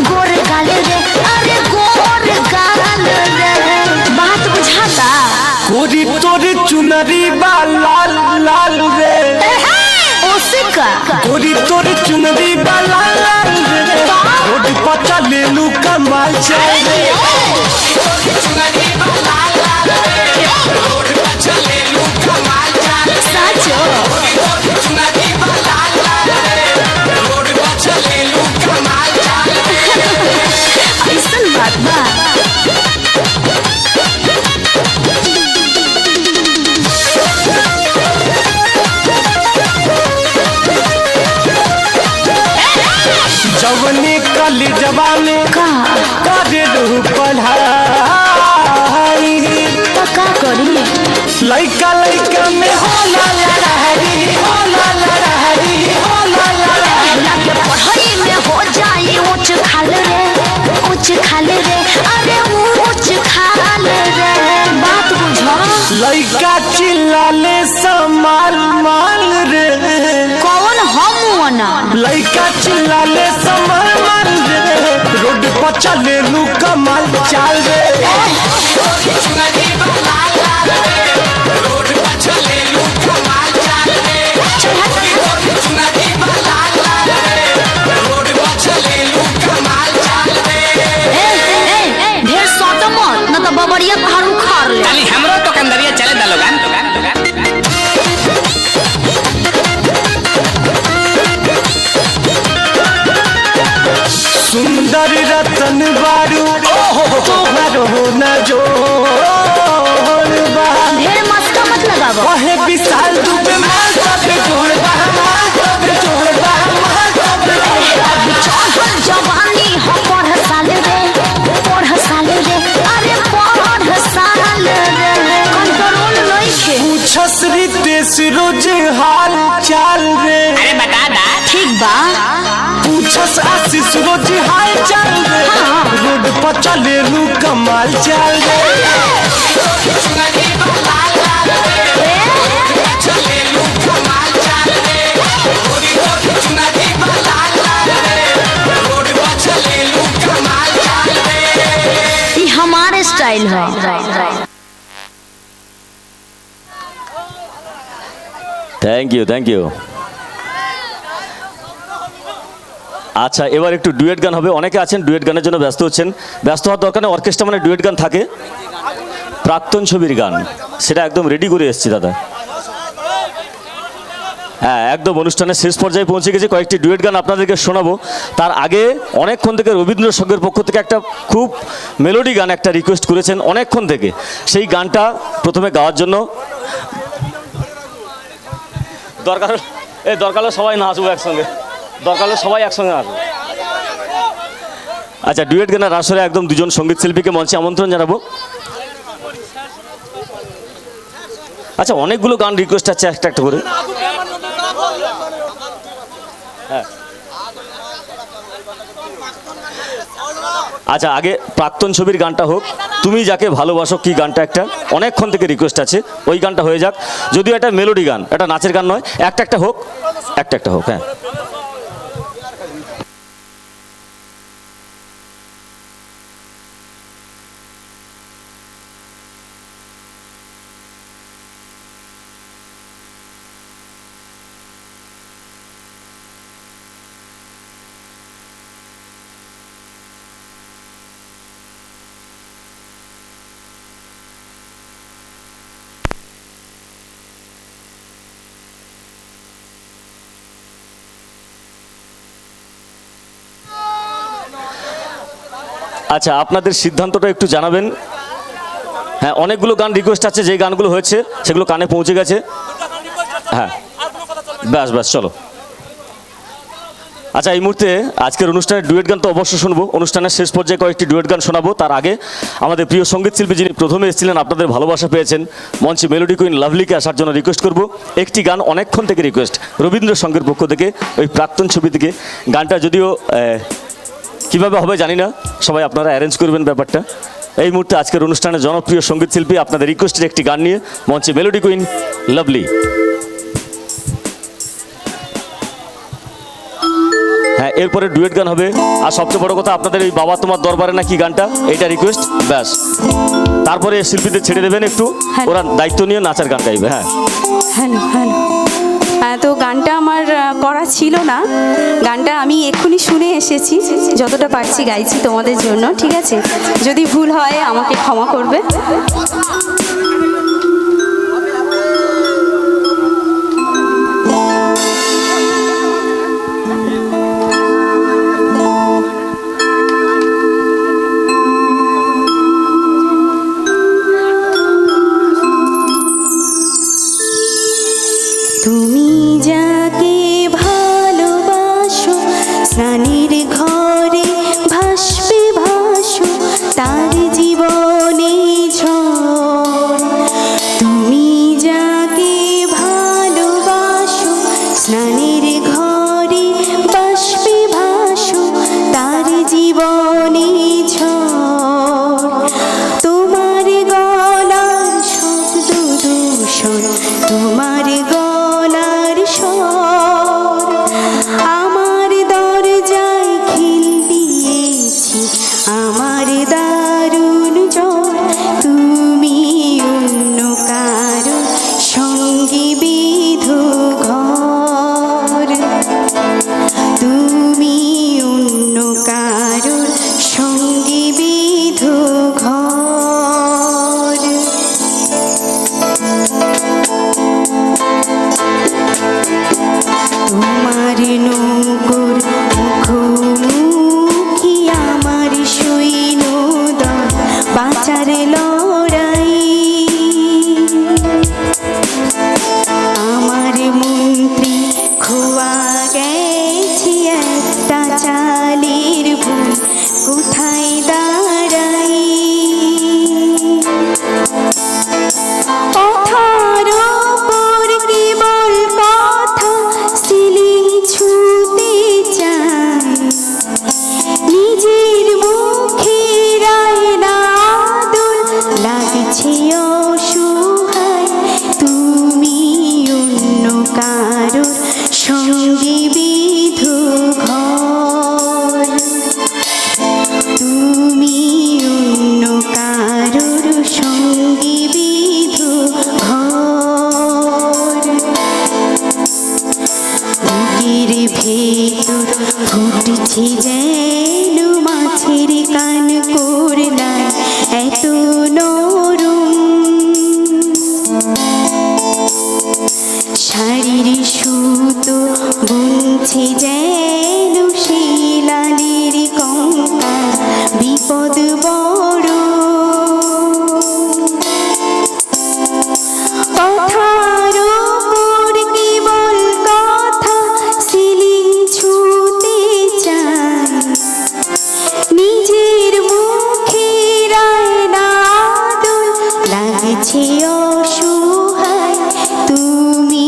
गोर गाल रे, अरे गोर गाल रे। बात बुझाता? कोरी तोरी चुनरी बा लाल लाल रे, उसका कोरी तोरी चुनरी बा लाल लाल रे, रोड पर चले लू कमाल चले। ऐसन बात बा? जवनी कली जवानी करे रहू पढ़ाई, तो का करी? लइका लइका में होला लड़ाई, होला लड़ाई, होला लड़ाई। लगे पढ़ाई में हो जाए ऊंच खाल रे, ऊंच खाल रे, अरे ऊंच खाल रे। बात बुझो? लइका चिल्लाले समाल माल रे, कौन हम ना? लइका चिल्लाले समाल माल रे, रोड पर चले लू कमाल चाल रे। ढेर सट मत न तो बबरिया पहाड़ उखाड़ ले। खाली हमरो तो कंदरिया चले दा लोगान। सुंदर रतन बारू तोहरो न जो ढेर मस्का मत लगावो। वहे विशाल दुबे मार सब जोड़ बा, मार सब जोड़ बा, मार सब अभी चढ़ल जवानी हो पढ़ साल रे, पढ़ साल रे, अरे पढ़ साल रे। कंट्रोल नइखे। पूछस रितेश रोज हाल चाल रे, अरे बता दा। ठीक बा? पूछस आशीष रोज हाल चाल रे, रोड पर चले लू कमाल चाल रे। ए? स्टाइल है। Thank you. আচ্ছা, এবার একটু ডুয়েট গান হবে। অনেকে আছেন ডুয়েট গানের জন্য ব্যস্ত হচ্ছেন, ব্যস্ত হওয়ার দরকার নেই। অর্কেস্ট্রা মানে ডুয়েট গান থাকে। প্রাক্তন ছবির গান সেটা একদম রেডি করে এসেছি দাদা। হ্যাঁ, একদম অনুষ্ঠানের শেষ পর্যায়ে পৌঁছে গেছে। কয়েকটি ডুয়েট গান আপনাদেরকে শোনাবো। তার আগে অনেকক্ষণ থেকে রবীন্দ্রসঙ্গের পক্ষ থেকে একটা খুব মেলোডি গান একটা রিকোয়েস্ট করেছেন অনেকক্ষণ থেকে। সেই গানটা প্রথমে গাওয়ার জন্য দরকার হলে সবাই নাচবো একসঙ্গে, দরকার হলে সবাই একসঙ্গে নাচবো। আচ্ছা, ডুয়েট গানের আসরে একদম দুজন সঙ্গীত শিল্পীকে মঞ্চে আমন্ত্রণ জানাবো। আচ্ছা, অনেকগুলো গান রিকোয়েস্ট আছে একটা একটা করে। হ্যাঁ, আচ্ছা, আগে প্রাক্তন ছবির গানটা হোক, তুমি যাকে ভালোবাসো কি গানটা একটা অনেকক্ষণ থেকে রিকোয়েস্ট আছে, ওই গানটা হয়ে যাক। যদিও এটা মেলোডি গান, এটা নাচের গান নয়। একটা একটা হোক। হ্যাঁ, আচ্ছা, আপনাদের সিদ্ধান্তটা একটু জানাবেন। হ্যাঁ, অনেকগুলো গান রিকোয়েস্ট আছে, যে গানগুলো হয়েছে সেগুলো কানে পৌঁছে গেছে। হ্যাঁ, ব্যাস চলো। আচ্ছা, এই মুহূর্তে আজকের অনুষ্ঠানের ডুয়েট গান তো অবশ্যই শুনবো। অনুষ্ঠানের শেষ পর্যায়ে কয়েকটি ডুয়েট গান শোনাবো। তার আগে আমাদের প্রিয় সঙ্গীত শিল্পী যিনি প্রথমে এসেছিলেন, আপনাদের ভালোবাসা পেয়েছেন, মঞ্চে মেলোডি কুইন লাভলিকে আসার জন্য রিকোয়েস্ট করব। একটি গান অনেকক্ষণ থেকে রিকোয়েস্ট রবীন্দ্রসঙ্গের পক্ষ থেকে, ওই প্রাক্তন ছবি থেকে। গানটা যদিও কীভাবে হবে জানি না, সবাই আপনারা অ্যারেঞ্জ করবেন ব্যাপারটা। এই মুহূর্তে আজকের অনুষ্ঠানের জনপ্রিয় সঙ্গীত শিল্পী আপনাদের রিকোয়েস্টের একটি গান নিয়ে মঞ্চে মেলোডি কুইন লাভলি। হ্যাঁ, এরপরে ডুয়েট গান হবে। আর সবচেয়ে বড় কথা, আপনাদের এই বাবা তোমার দরবারে না কি গানটা, এইটা রিকোয়েস্ট। ব্যাস, তারপরে শিল্পীদের ছেড়ে দেবেন একটু, ওরা দায়িত্ব নিয়ে নাচার গান গাইবে। হ্যাঁ, তো গানটা আমার করা ছিল না, গানটা আমি এক্ষুনি শুনে এসেছি, যতটা পারছি গাইছি তোমাদের জন্য, ঠিক আছে? যদি ভুল হয় আমাকে ক্ষমা করবে। তুমি যাকে ভালোবাসো স্নানের ঘরে ভাসবে ভাসো তার জীবনে ঝড়। তুমি যাকে ভালোবাসো স্নানের ঘরে ভাসবে ভাসো তার জীবনে ঝড়। তোমার গলার শব্দ দূষণ, তোমার গলার স্বর আমার দরজায় খিল দিয়েছি, আমার দারুণ জ্বর। তুমি অন্য কারো সঙ্গে বিধু ঘর, তুমি অন্য কারো সঙ্গে বিধু ঘর। তোমার নৌকোর মুখোমুখি আমার সৈন্য বিপদ বড়, কথার ওপর কেবল কথা সিলিং ছুঁতে চায়, নিজের মুখে রায়না দোল লাগছে অসহায়, তুমি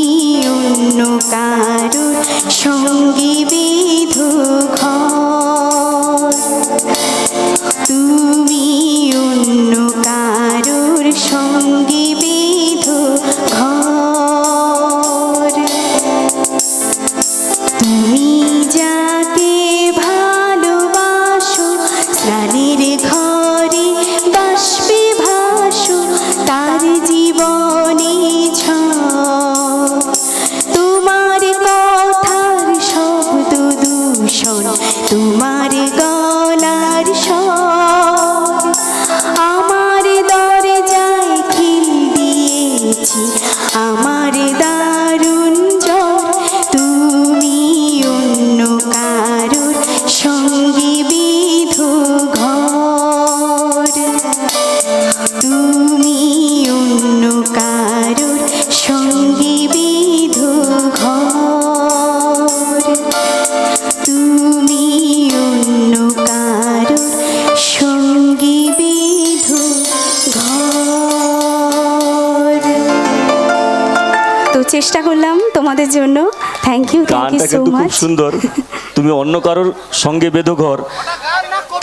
অন্য কারোর সঙ্গে বেঁধো ঘর, তুমি অন্য কারোর সঙ্গে বেঁধো ঘর, তুমি যাকে ভালোবাসো স্নানের ঘরে বাষ্পে ভাসো, তার জীবনে ঝড়, তোমার কথার শব্দ দূষণ, তোমার গলার স্বর, আমার দরজায় খিল দিয়েছি আমার দারুণ জ্বর, তুমি অন্য কারোর সঙ্গে বেঁধো ঘর, তুমি অন্য কারোর সঙ্গে বেঁধো ঘর, তুমি অন্য কারোর সঙ্গে বেঁধো ঘর। তো চেষ্টা করলাম তোমাদের জন্য, থ্যাংক ইউ গানটা সো কিন্তু খুব মাচ। সুন্দর। তুমি অন্য কারোর সঙ্গে বেঁধো ঘর,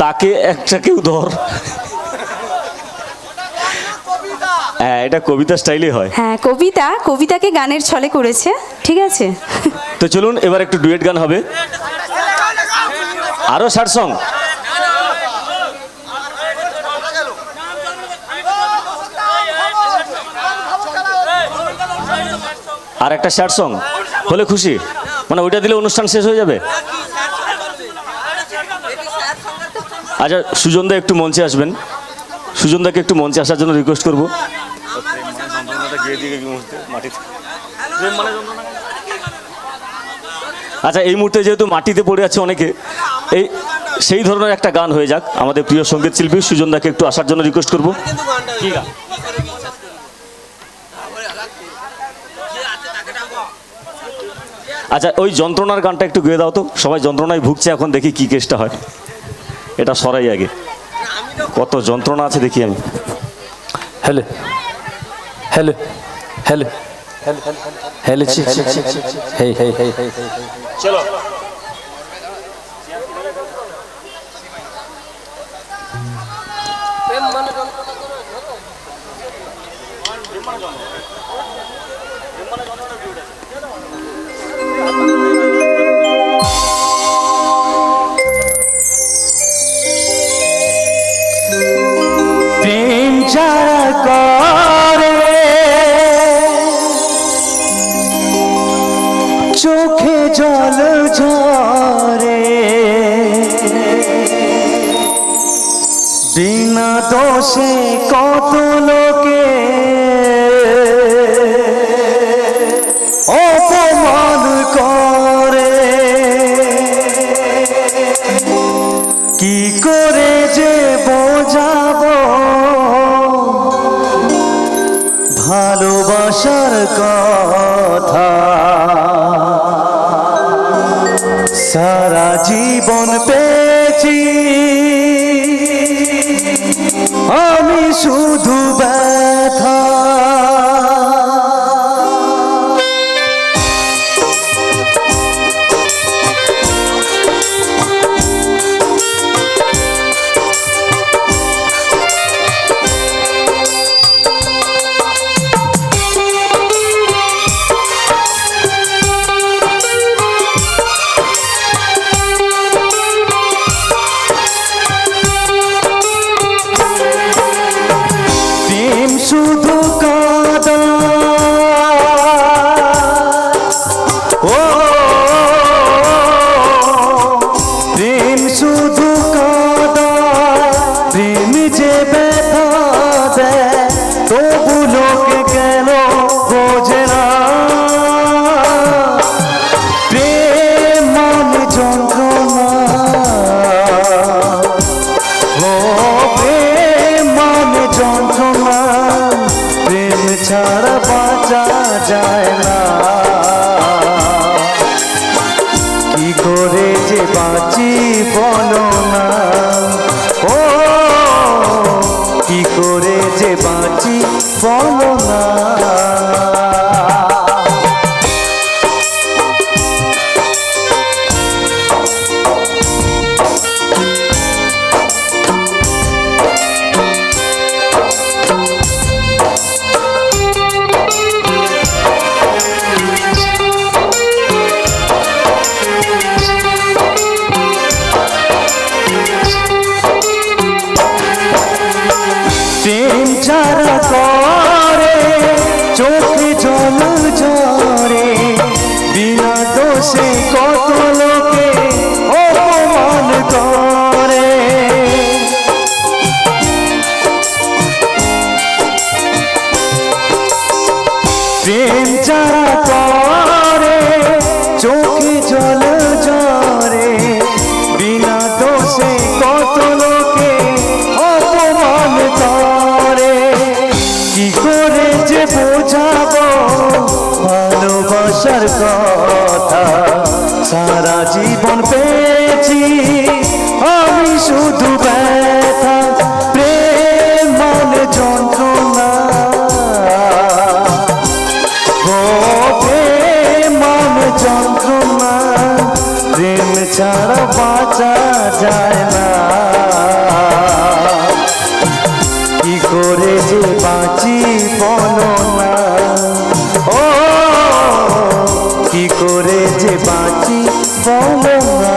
তাকে একটা কেউ ধর। হ্যাঁ, এটা কবিতা স্টাইলে হয়। হ্যাঁ, কবিতাকে গানের ছলে করেছে, ঠিক আছে। তো চলুন এবার একটু ডুয়েট গান হবে, আরো শার্ট সং। আর একটা শার্ট সং হলে খুশি, মানে ওইটা দিলে অনুষ্ঠান শেষ হয়ে যাবে। আচ্ছা, সুজনদা একটু মঞ্চে আসবেন, সুজনদাকে একটু মঞ্চে আসার জন্য রিকোয়েস্ট করবো। আচ্ছা, এই মুহূর্তে যেহেতু মাটিতে পড়ে আছে অনেকে, এই সেই ধরনের একটা গান হয়ে যাক। আমাদের প্রিয় সঙ্গীত শিল্পী সুজনদাকে একটু আসার জন্য রিকোয়েস্ট করবো। কি গান? আচ্ছা, ওই যন্ত্রণার গানটা একটু গেয়ে দাও তো, সবাই যন্ত্রণায় ভুগছে এখন, দেখি কি কেসটা হয়। এটা সরাই আগে, কত যন্ত্রণা আছে দেখি আমি। হ্যালো হ্যালো হ্যালো হ্যালো, হেই হেই হেই হেই, চলো। প্রেম যারা করে চোখে জল ঝরে, বিনা দোষে কত লোকে অপমান করে, কি করে যে বোঝাবো ভালোবাসার কথা, সারা জীবন পেয়েছি আমি শুধু ব্যথা। যায় না, কি করে যে বাঁচি বলো না, ও কি করে যে বাঁচি বলো না। প্রেম যারা করে চোখে জল ঝরে, বিনা দোষে কত লোকে অপমান করে। প্রেম যারা করে চোখে জল ঝরে, বিনা দোষে কত লোকে অপমান করে। কি করে যে বোঝাবো ভালোবাসার কথা, সারা জীবন পেয়েছি আমি শুধু ব্যথা। প্রেম মানে যন্ত্রণা, ও প্রেম মানে যন্ত্রণা, প্রেম ছাড়া বাঁচা যায় না, কি করে যে বাঁচি বলো না, ও কি করে যে বাঁচি বলো না।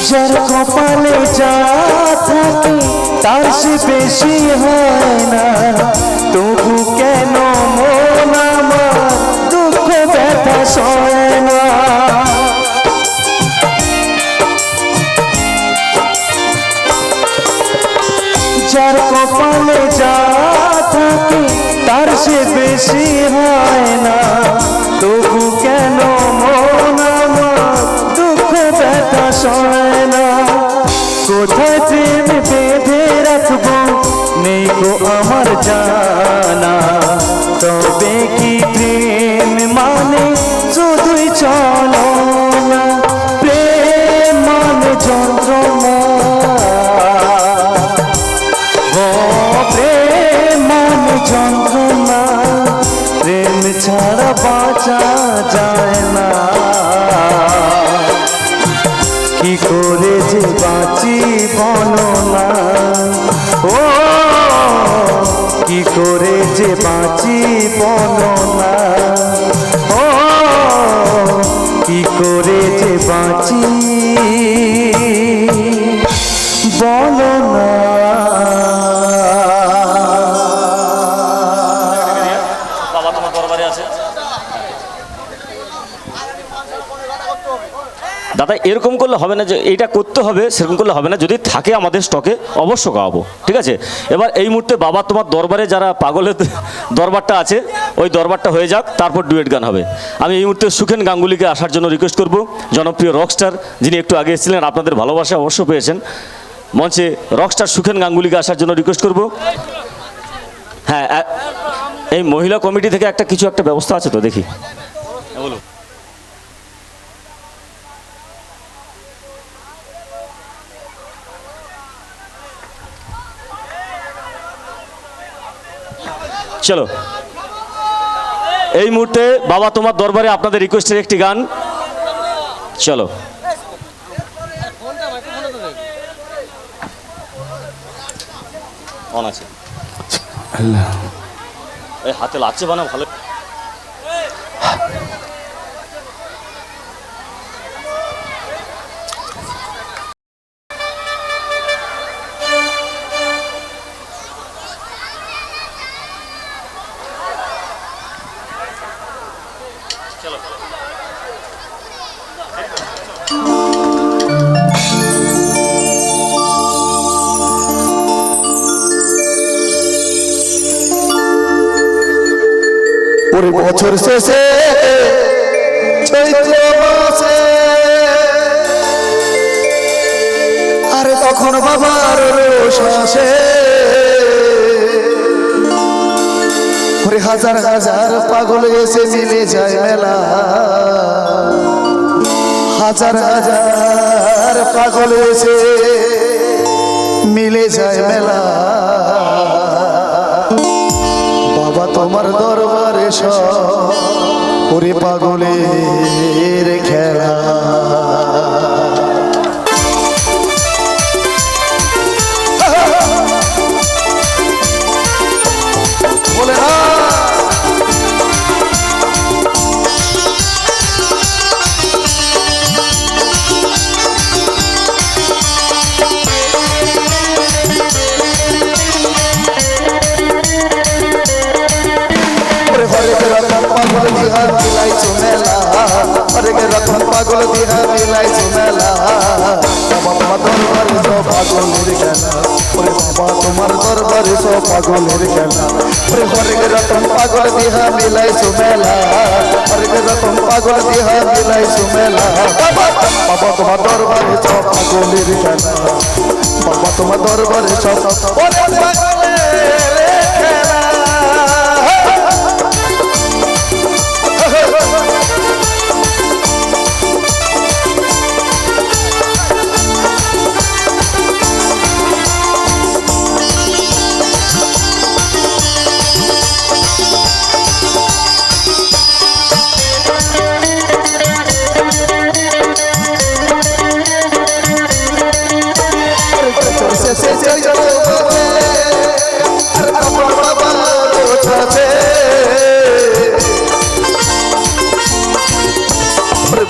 যার কপালে যা থাকে তার সে বেশি হয় না, তবু কেন মন আমার দুঃখ ব্যথা সয় না। যার কপালে যা থাকে তার সে বেশি হয় না, তবু কেন মন আমার দুঃখ ব্যথা সয় না। কোথায় প্রেম বেঁধে রাখবো নেই গো আমার জানা, তবে কি প্রেম মানে শুধুই চলো না। প্রেম মানে যন্ত্রণা, ও প্রেম মানে যন্ত্রণা, প্রেম ছাড়া বাঁচা যায় না, কি করে যে বাঁচি বলো না, ও কি করে যে বাঁচি বলো না, ও কি করে যে বাঁচি বলো না। বাবা তোমার দরবারে আছে। দাদা এরকম করলে হবে না যে এইটা করতে হবে, সেরকম করলে হবে না, যদি থাকে আমাদের স্টকে অবশ্য গাওয়াবো, ঠিক আছে। এবার এই মুহূর্তে বাবা তোমার দরবারে যারা পাগলের দরবারটা আছে ওই দরবারটা হয়ে যাক, তারপর ডুয়েট গান হবে। আমি এই মুহূর্তে সুখেন গাঙ্গুলিকে আসার জন্য রিকোয়েস্ট করব, জনপ্রিয় রকস্টার যিনি একটু আগে এসেছিলেন, আপনাদের ভালোবাসা অবশ্য পেয়েছেন, মঞ্চে রকস্টার সুখেন গাঙ্গুলিকে আসার জন্য রিকোয়েস্ট করব। হ্যাঁ, এই মহিলা কমিটি থেকে একটা কিছু একটা ব্যবস্থা আছে তো, দেখি বলুন। চলো এই মুহূর্তে বাবা তোমার দরবারে আপনাদের রিকোয়েস্টের একটি গান, চলো। অন আছে, এই হাতে লাগছে বানা ভালো। চলো ওরে বছর শেষে চৈত্র মাসে আরে তখন বাবার রোষ আসে ওরে হাজার হাজার পাগল এসে মিলে যায় মেলা হাজার হাজার পাগল এসে মিলে যায় মেলা বাবা তোমার দরবারে সব ওরে পাগলের খেলা বলে না পাগল দিহা মিলাইছো মেলা হরেক রকম পাগল দিহা মিলাইছো মেলা বাবা তোমার দরবারে সব পাগলের খেলা ওরে বাবা তোমার দরবারে সব পাগলের খেলা ওরে হরেক রকম পাগল দিহা মিলাইছো মেলা হরেক রকম পাগল দিহা মিলাইছো মেলা বাবা তোমার দরবারে সব পাগলের খেলা বাবা তোমার দরবারে সব ওরে পাগলের খেলা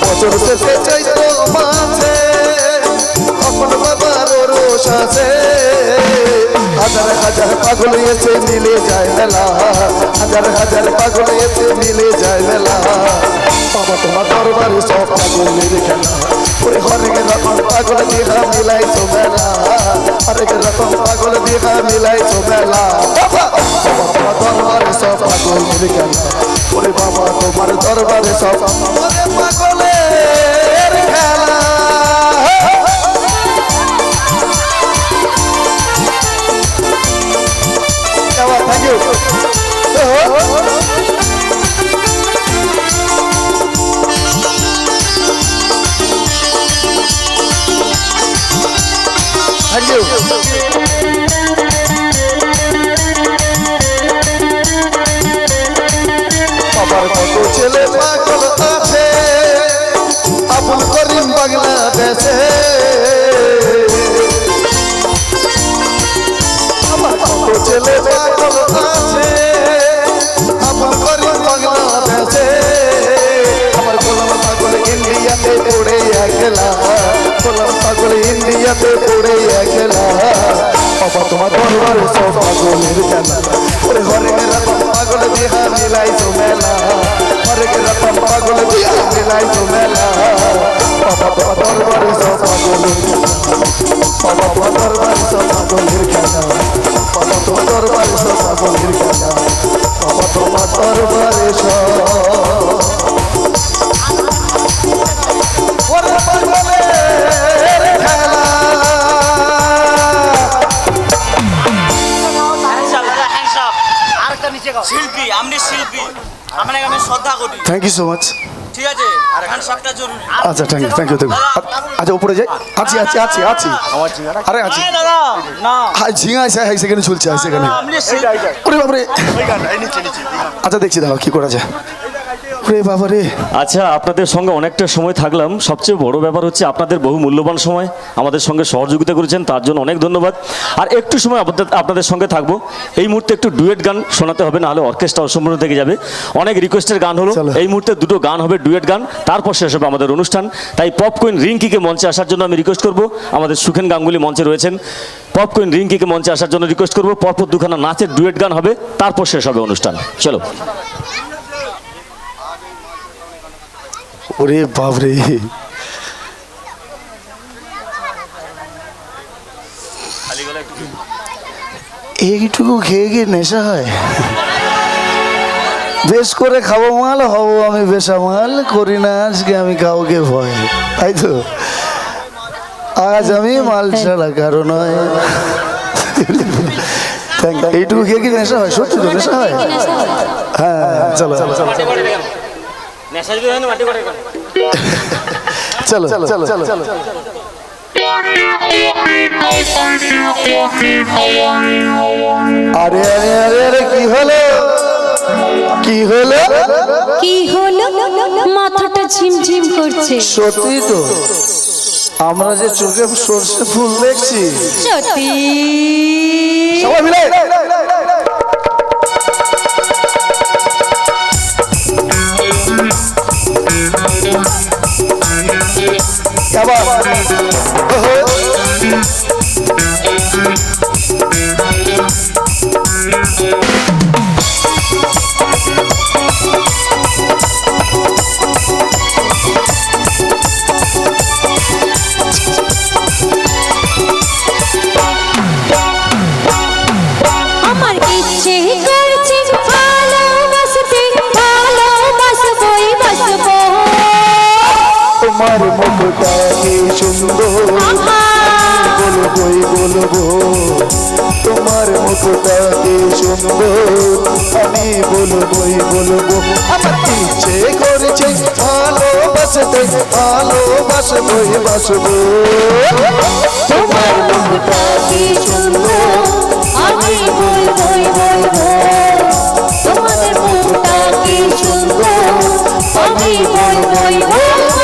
বছর শেষে চৈত্র মাসে তখন বাবার রোষ আসে হাজার হাজার পাগল এসে মিলে যায় মেলা হাজার হাজার পাগল এসে মিলে যায় মেলা বাবা তোমার দরবারে সব পাগলের খেলা ওরে হরেক রকম পাগল দিহা মিলাইছো মেলা হরেক রকম পাগল দিহা মিলাইছো মেলা বাবা তোমার দরবারে সব পাগলের খেলা ওরে বাবা তোমার দরবারে সব পাগলের খেলা থ্যাংক ইউ থ্যাংক ইউ বাবার কত ছেলে পাগল আছে আবুল করিম বাংলাদেশে আমার কত ছেলে পাগল আছে আবুল করিম বাংলাদেশে আমার গোলাম পাগল ইন্ডিয়াতে পড়ে একলা গোলাম পাগল ইন্ডিয়াতে পড়ে একলা বাবা তোমার দরবারে সব পাগলের খেলা ওরে হরেক রকম পাগল দিহা মিলাইছো মেলা হরেক রকম পাগল দিহা মিলাইছো মেলা বাবা তোমার দরবারে সব পাগলের বাবা তোমার দরবারে সব পাগলের খেলা বাবা তোমার দরবারে সব পাগলের খেলা বাবা তোমার দরবারে সব ওরে পাগলের খেলা শিল্পী আমি শিল্পী আপনাকে আমি শ্রদ্ধা করি থ্যাংক ইউ সো মাচ ঠিক আছে আর হ্যান্ডশপটা জরুরি আচ্ছা থ্যাংক ইউ আচ্ছা উপরে যাই আছি আছি আছি আছি আরে আছি দাদা না হ্যাঁ ঝিঙা আছে হ্যাঁ সেখানে চলছে সেখানে আপনি ওরে বাবারে আচ্ছা দেখছি দাঁড়াও কি করা যায় ওরে বাবারে আচ্ছা আপনাদের সঙ্গে অনেকটা সময় থাকলাম সবচেয়ে বড় ব্যাপার হচ্ছে আপনাদের বহু মূল্যবান সময় আমাদের সঙ্গে সহযোগিতা করেছেন তার জন্য অনেক ধন্যবাদ আর একটু সময় আপনাদের সঙ্গে থাকবো এই মুহূর্তে একটু ডুয়েট গান শোনাতে হবে নাহলে অর্কেস্ট্রা অসম্পূর্ণ থেকে যাবে অনেক রিকোয়েস্টের গান হলো এই মুহূর্তে দুটো গান হবে ডুয়েট গান তারপর শেষ হবে আমাদের অনুষ্ঠান তাই পপকুইন রিঙ্কিকে মঞ্চে আসার জন্য আমি রিকোয়েস্ট করবো আমাদের সুখেন গাঙ্গুলি মঞ্চে রয়েছেন পপকুইন রিঙ্কিকে মঞ্চে আসার জন্য রিকোয়েস্ট করবো পরপর দুখানা নাচের ডুয়েট গান হবে তারপর শেষ হবে অনুষ্ঠান চলো ওরে বাবরে এইটুকু খেয়ে গিয়ে নেশা হয় বেশ করে খাবো মাল, হব আমি বেসামাল, করি না আজকে আমি কাউকে ভয়, তাই তো? আজ আমি মাল ছাড়া কারো নয়। এইটুকু খেয়ে কি নেশা হয়? সত্যি তো নেশা হয়। হ্যাঁ চলো চলো চলো চলো চলো চলো। আরে আরে আরে আরে কি হলো, কি হলো, কি হলো? মাথাটা ঝিমঝিম করছে। সত্যি তো আমরা যে চোখে সর্ষে ফুল দেখছি, সত্যি সবাই মিলে আমার ইচ্ছে করছে ভালোবাসতে, ভালোবাসবই বাসবো। তোমার মুখটা কি সুন্দর, বলবই বলবো। তোমার মুখটা কি সুন্দর, আমি বলবই বলবো। আমার ইচ্ছে করেছে ভালোবাসতে, ভালোবাসবই বাসবো। তোমার মুখটা কি সুন্দর, আমি বলবই বলবো। তোমাদের মুখটা কি সুন্দর, আমি বলবই বলবো।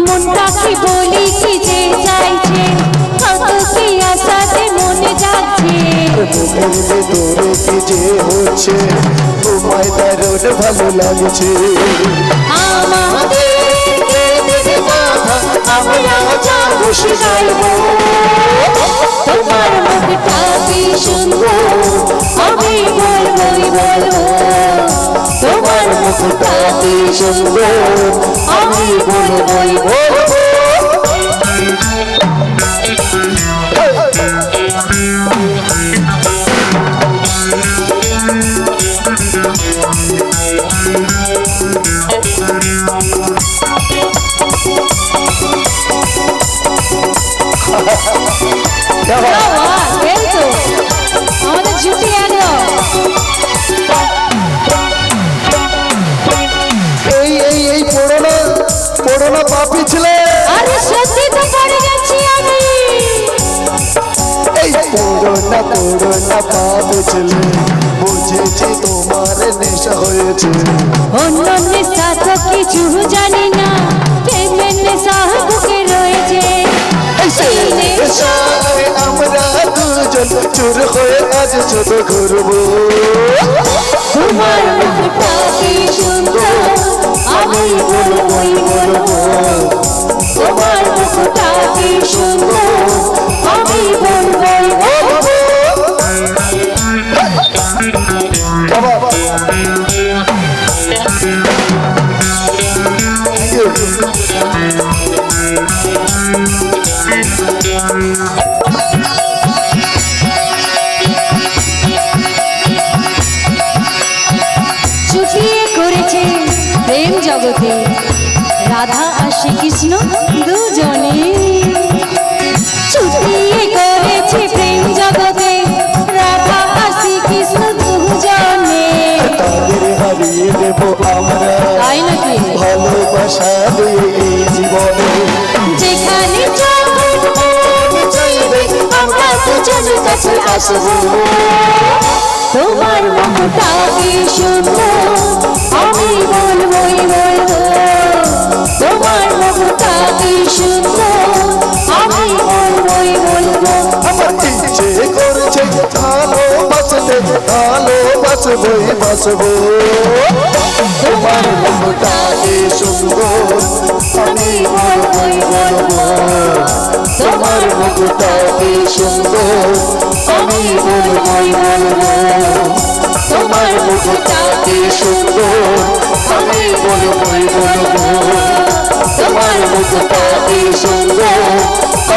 মনটা কি বলি কি যে চাইছে, কত কি আশাতে মনে যাচ্ছে। বুকের ভেতরে কি যে হচ্ছে, তোমায় দারুণ ভালো লাগছে। আমাদেরকে দিতে কথা আমরা যা খুশি গাইবো। তোমার মুখটা কি সুন্দর, আমি বলবই বলবো। তোমার মুখটা কি সুন্দর, আমি বলবই বলবো। আমাদের জুটি একদম। এই এই এই পুরোনো পুরোনো পাপি ছিলে, আরে সত্যি তো পড়ে যাচ্ছি আমি। এই পুরোনো পাপি ছিলে, বুঝেছি তোমার নেশা হয়েছে। অন্য নেশা তো কিছু জানি না, প্রেমের নেশা বুকে রয়েছে। সেই নেশায় আমরা দুজন চুর হয়ে আজ ছোট ঘুরবো। তোমার মুখটা কি সুন্দর, আমি বলবই বলবো। তোমার মুখটা কি সুন্দর, আমি বলবই বলবো। চুটিয়ে করেছে প্রেম জগতে রাধা আর শ্রীকৃষ্ণ দুজনে। চুটিয়ে করেছে প্রেম জগতে রাধা আর শ্রীকৃষ্ণ দুজনে। তাদের হারিয়ে দেবো আমরা, তাই নাকি? ভালোবাসা দিয়ে এই জীবনে। যেখানে যখন মন চাইবে আমরা দুজনের কাছে আসবো। তোমার মুখটা কি সুন্দর, আমি বলবই বলবো। তোমার মুখটা কি সুন্দর, আমি বলবই বলবো। আমার ইচ্ছে করেছে ভালোবাসতে, ভালোবাসবই বাসবো। তোমার মুখটা কি সুন্দর, আমি বলবো তোমার মুখটা কি সুন্দর আমি বলবোই বলবো তোমার মুখটা কি সুন্দর আমি বলবোই বলবো তোমার মুখটা কি সুন্দর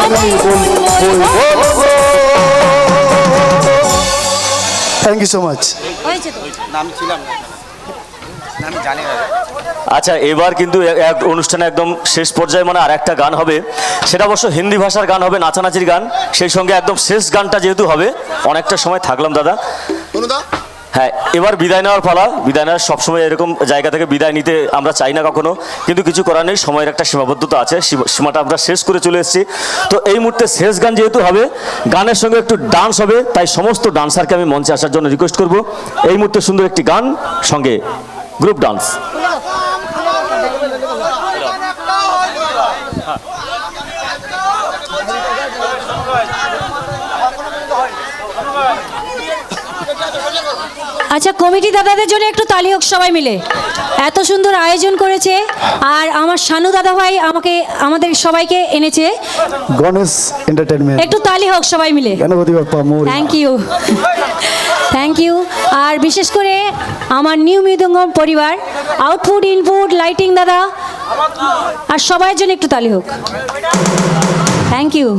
আমি বলবোই বলবো। Thank you so much. হয়েছে তো নাম ছিলাম না আমি জানি না আচ্ছা, এবার কিন্তু এক অনুষ্ঠানে একদম শেষ পর্যায়ে মানে আর একটা গান হবে, সেটা অবশ্য হিন্দি ভাষার গান হবে, নাচানাচির গান। সেই সঙ্গে একদম শেষ গানটা যেহেতু হবে, অনেকটা সময় থাকলাম দাদা। হ্যাঁ, এবার বিদায় নেওয়ার পালা। বিদায় নেওয়ার সবসময় এরকম জায়গা থেকে বিদায় নিতে আমরা চাই না কখনো, কিন্তু কিছু করার নেই, সময়ের একটা সীমাবদ্ধতা আছে, সীমাটা আমরা শেষ করে চলে এসেছি। তো এই মুহূর্তে শেষ গান যেহেতু হবে, গানের সঙ্গে একটু ডান্স হবে, তাই সমস্ত ডান্সারকে আমি মঞ্চে আসার জন্য রিকোয়েস্ট করব। এই মুহূর্তে সুন্দর একটি গান, সঙ্গে গ্রুপ ডান্স। আচ্ছা, কমিটি দাদাদের জন্য একটু তালি হোক সবাই মিলে, এত সুন্দর আয়োজন করেছে। আর আমার শানু দাদা ভাই আমাদের সবাইকে এনেছে। গণেশ এন্টারটেইনমেন্ট, একটু তালি হোক সবাই মিলে। গণপতি বাপ্পা মোর। Thank you, thank you. আর বিশেষ করে আমার নিউ মৃদঙ্গম পরিবার, আউটপুট, ইনপুট, লাইটিং দাদা, আর সবার জন্য একটু তালি হোক। Thank you.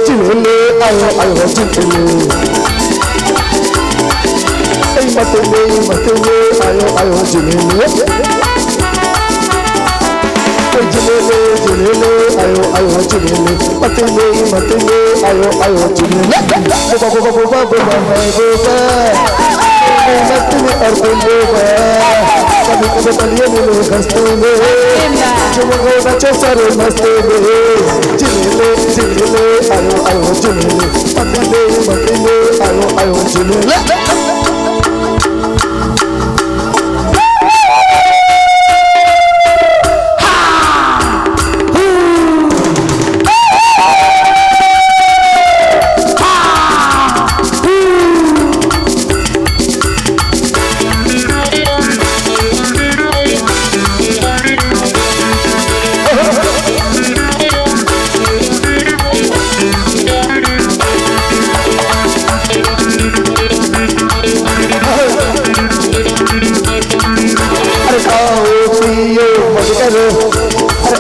চিনলে আয়ো আয়ো চিনলে এই মতলে আয়ো আয়ো চিনলে চিনলে আয়ো আয়ো চিনলে মতলে আয়ো আয়ো চিনলে বাবা বাবা বাবা বাবা मत में और बोलेगा कभी कभी तलिए मिले हंसते में जो बच्चे सारे मस्ते में चिले आयो आयो चिले मत आयो आयो चिले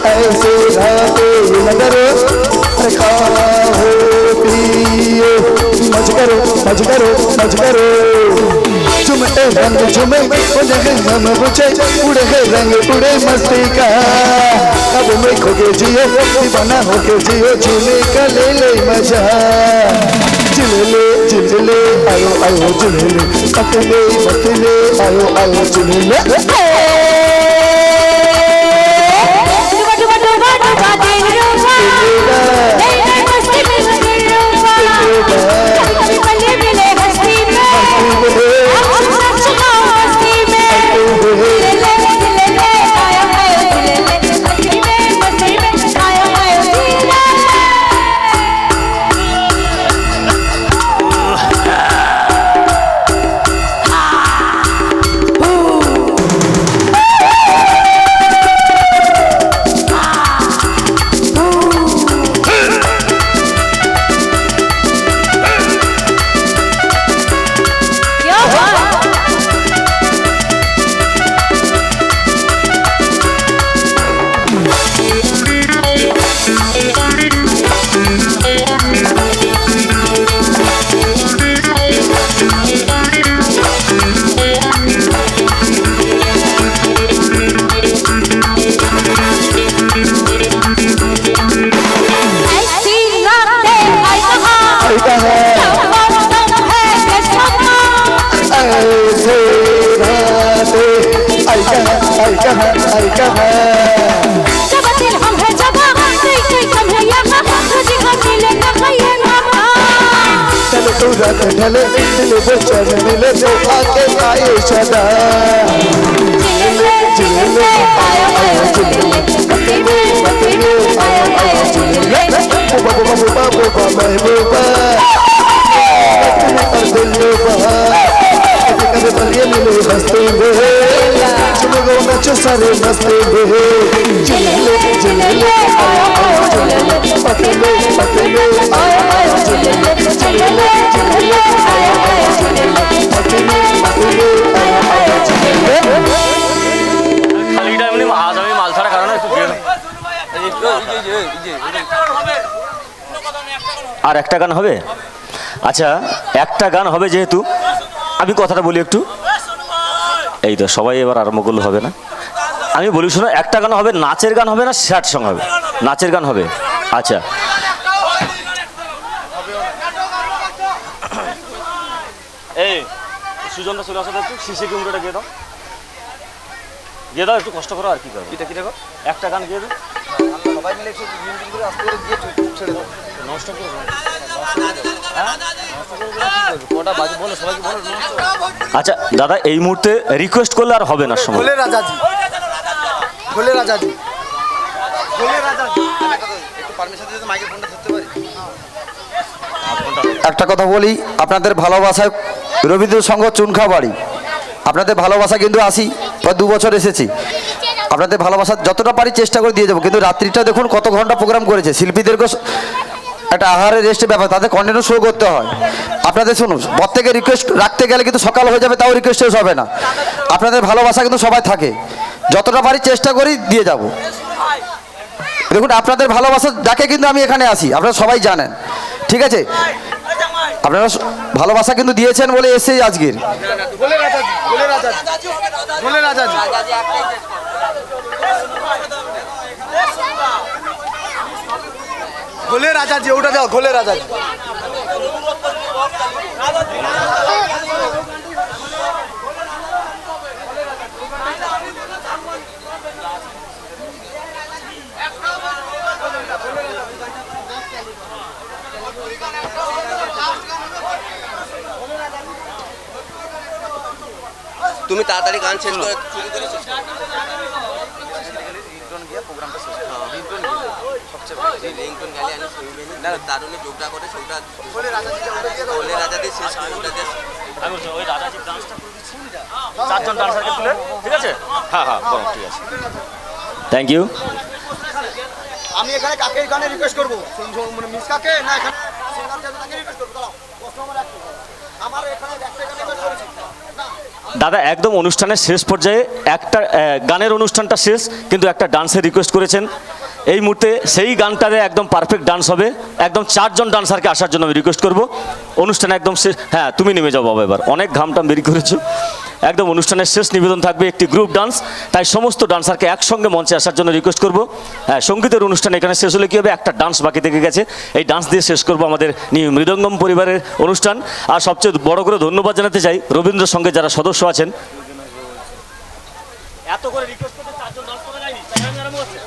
ऐसे राते नगर खाओ पियो मज करो झुमे रंग झुमे हम बुझे उड़े रंग उड़े मस्ती का अब मैं खोके जियो दीवाना होके जियो झूले का ले मजा चिले आयो आयो चिले मतले आयो आयो चिले ढले दिल वो चैन मिले तो आके आए सदा चिले आया आया चिले मते आया आया चिले बुबा बुबा महबूबा और दिल रुबा कभी बलिए मिले हंसते हुए चुमगो में सारे मस्ते हुए चिले चिले आया आया चिले पतले पतले आया आया चिले चिले चिले आया आया चिले पतले पतले आया आया चिले খালি টাইম নেই আজ আমি মাল ছাড়া কারণে একটু গেল আর একটা গান হবে আচ্ছা একটা গান হবে যেহেতু আমি কথাটা বলি একটু এই তো সবাই এবার আরম্ভ করলে হবে না আমি বলি শোনো একটা গান হবে নাচের গান হবে না স্যাড সং হবে নাচের গান হবে আচ্ছা এই সুজনটা চলে আসো একটু সিসি ক্যামেরাটা গিয়ে দাও একটু কষ্ট করো আর কি করো এটা কি দেখো একটা গান গিয়ে দাও সবাই মিলে একটু মিউজিক করে আস্তে করে গিয়ে ছেড়ে দাও নষ্ট করে আচ্ছা দাদা এই মুহূর্তে রিকোয়েস্ট করলে আর হবে না সময় ভোলে রাজাজি ভোলে রাজাজি ভোলে রাজাজি একটু পারমিশন দিতে মাইকের ফোনটা ধরতে পারি একটা কথা বলি আপনাদের ভালোবাসায় রবীন্দ্র সংঘ চুনখাবাড়ি আপনাদের ভালোবাসা কিন্তু আসি প্রায় 2 বছর এসেছি আপনাদের ভালোবাসা যতটা পারি চেষ্টা করে দিয়ে যাবো কিন্তু রাত্রিটা দেখুন কত ঘন্টা প্রোগ্রাম করেছে শিল্পীদেরকে একটা আহারের রেস্টের ব্যাপার তাদের কন্টিনিউ শো করতে হয় আপনাদের শুনুন প্রত্যেকে রিকোয়েস্ট রাখতে গেলে কিন্তু সকাল হয়ে যাবে তাও রিকোয়েস্ট শেষ হবে না আপনাদের ভালোবাসা কিন্তু সবাই থাকে যতটা পারি চেষ্টা করি দিয়ে যাব দেখুন আপনাদের ভালোবাসা ডাকে কিন্তু আমি এখানে আসি আপনারা সবাই জানেন ঠিক আছে আপনারা ভালোবাসা কিন্তু দিয়েছেন বলে এসেই আজকের ভোলে রাজাজি ভোলে রাজাজি ভোলে রাজাজি ভোলে রাজাজি ওটা দাও ভোলে রাজাজি তুমি তাড়াতাড়ি গান শেষ করে দারুণে যোগটা করে সেটা বলে রাজাদের শেষ করে ওটা ওই রাজাজির ডান্সটা করে দিচ্ছি চারজন ডান্সারকে তুলে ঠিক আছে হ্যাঁ হ্যাঁ বরং ঠিক আছে থ্যাংক ইউ আমি এখানে কাকে গানে রিকোয়েস্ট করব মানে মিস কাকে না এখানে সিঙ্গার যাকে রিকোয়েস্ট করব দাঁড়াও প্রশ্ন আমার এখানে একটা গানে রিকোয়েস্ট করেছি দাদা একদম অনুষ্ঠানের শেষ পর্যায়ে একটা গানের অনুষ্ঠানটা শেষ কিন্তু একটা ডান্সের রিকোয়েস্ট করেছেন এই মুহূর্তে সেই গানটাতে একদম পারফেক্ট ডান্স হবে একদম 4 জন ডান্সারকে আসার জন্য আমি রিকোয়েস্ট করব অনুষ্ঠানে একদম শেষ হ্যাঁ তুমি নেমে যাও বাবা এবার অনেক ঘামটাম বেরিয়ে করেছো একদম অনুষ্ঠানের শেষ নিবেদন থাকবে একটি গ্রুপ ডান্স তাই সমস্ত ডান্সারকে একসঙ্গে মঞ্চে আসার জন্য রিকোয়েস্ট করব হ্যাঁ সঙ্গীতের অনুষ্ঠান এখানে শেষ হলে কী হবে একটা ডান্স বাকি থেকে গেছে এই ডান্স দিয়ে শেষ করব আমাদের মৃদঙ্গম পরিবারের অনুষ্ঠান আর সবচেয়ে বড় করে ধন্যবাদ জানাতে চাই রবীন্দ্র সঙ্গে যারা সদস্য আছেন এত করে রিকোয়েস্ট করতে 4 জন ডান্স করা যায়নি তাই আমি আরম্ভ করছি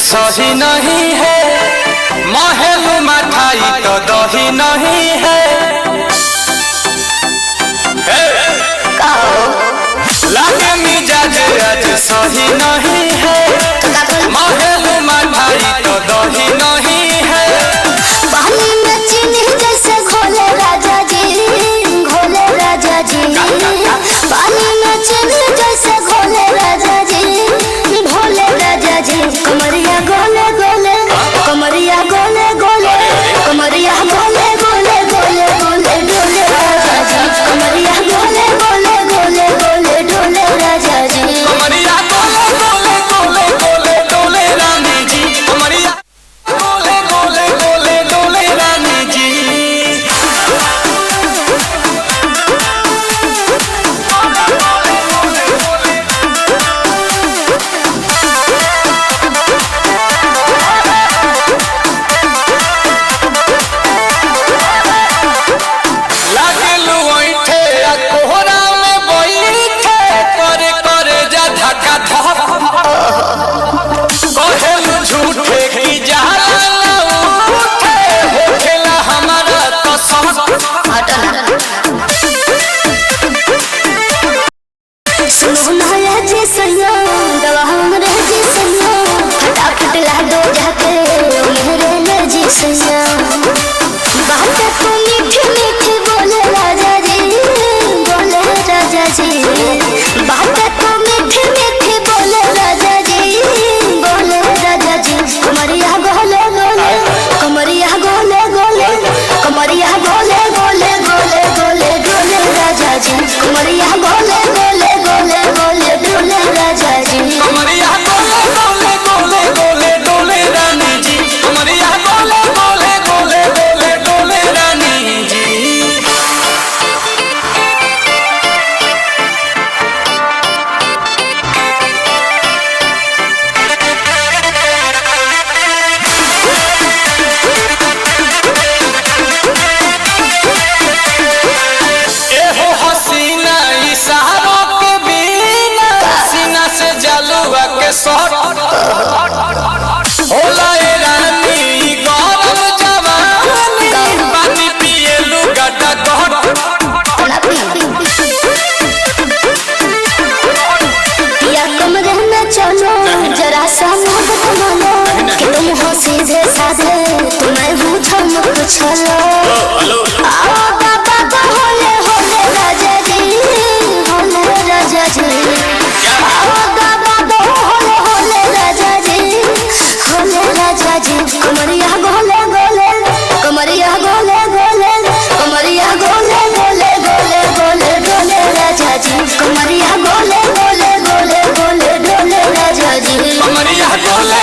सही नहीं है, महल मठाई तो दही नहीं है। लागे मिजाज आज सही नहीं है, महल मठाई तो दही नहीं है। पानी में चीनी जैसे घोले राजा जी, घोले राजा जी। पानी में चीनी जैसे घोले राजा जी, घोले राजा जी। कमरिया गोले गोले, कमरिया गोले गोले, कमरिया गोले गोले गोले गोले डोले राजा जी। कमरिया गोले गोले गोले गोले डोले राजा जी। कमरिया गोले गोले गोले गोले डोले रानी जी। कमरिया गोले गोले गोले डोले रानी जी। लागे लुइठे आ कोहरा में बैठे, करे करे जा धक्का धक। कहेलु झूठे की जाला ना उठे, होखेला हमारा तो शौक। सुनो नया जी सैया, दवा हमरे जी सैया, फटाफट ला दो जाके मेरे ले जी सैया। बात तो मीठी मीठी बोले राजा जी, बोले राजा जी। बात तो मीठी मीठी बोले राजा जी, बोले राजा जी। कमरिया गोले गोले, कमरिया गोले गोले, कमरिया गोले गोले गोले गोले डोले राजा जी। कमरिया गोले गोले गोले गोले डोले राजा जी। कमरिया गोले गोले गोले गोले डोले रानी जी। कमरिया गोले गोले गोले गोले डोले रानी जी। एहो हसीना इशारों के बिना, सीना से जलुआ के शॉट होला ए रानी गरम जवानी, पानी पिए लुगाटा गहट। या कमरे में चलो जरा सा मोहब्बत मानो, कि तुम हो सीधे साधे तुम्हें पूछो मुझ छलो। आओ बाबा तो होले होले राजा जी, होले राजा जी। आओ बाबा तो होले होले राजा जी, होले राजा जी। कमरिया गोले गोले, कमरिया गोले गोले, कमरिया गोले गोले गोले गोले डोले राजा जी। कमरिया गोले गोले गोले गोले डोले राजा जी। कमरिया गोले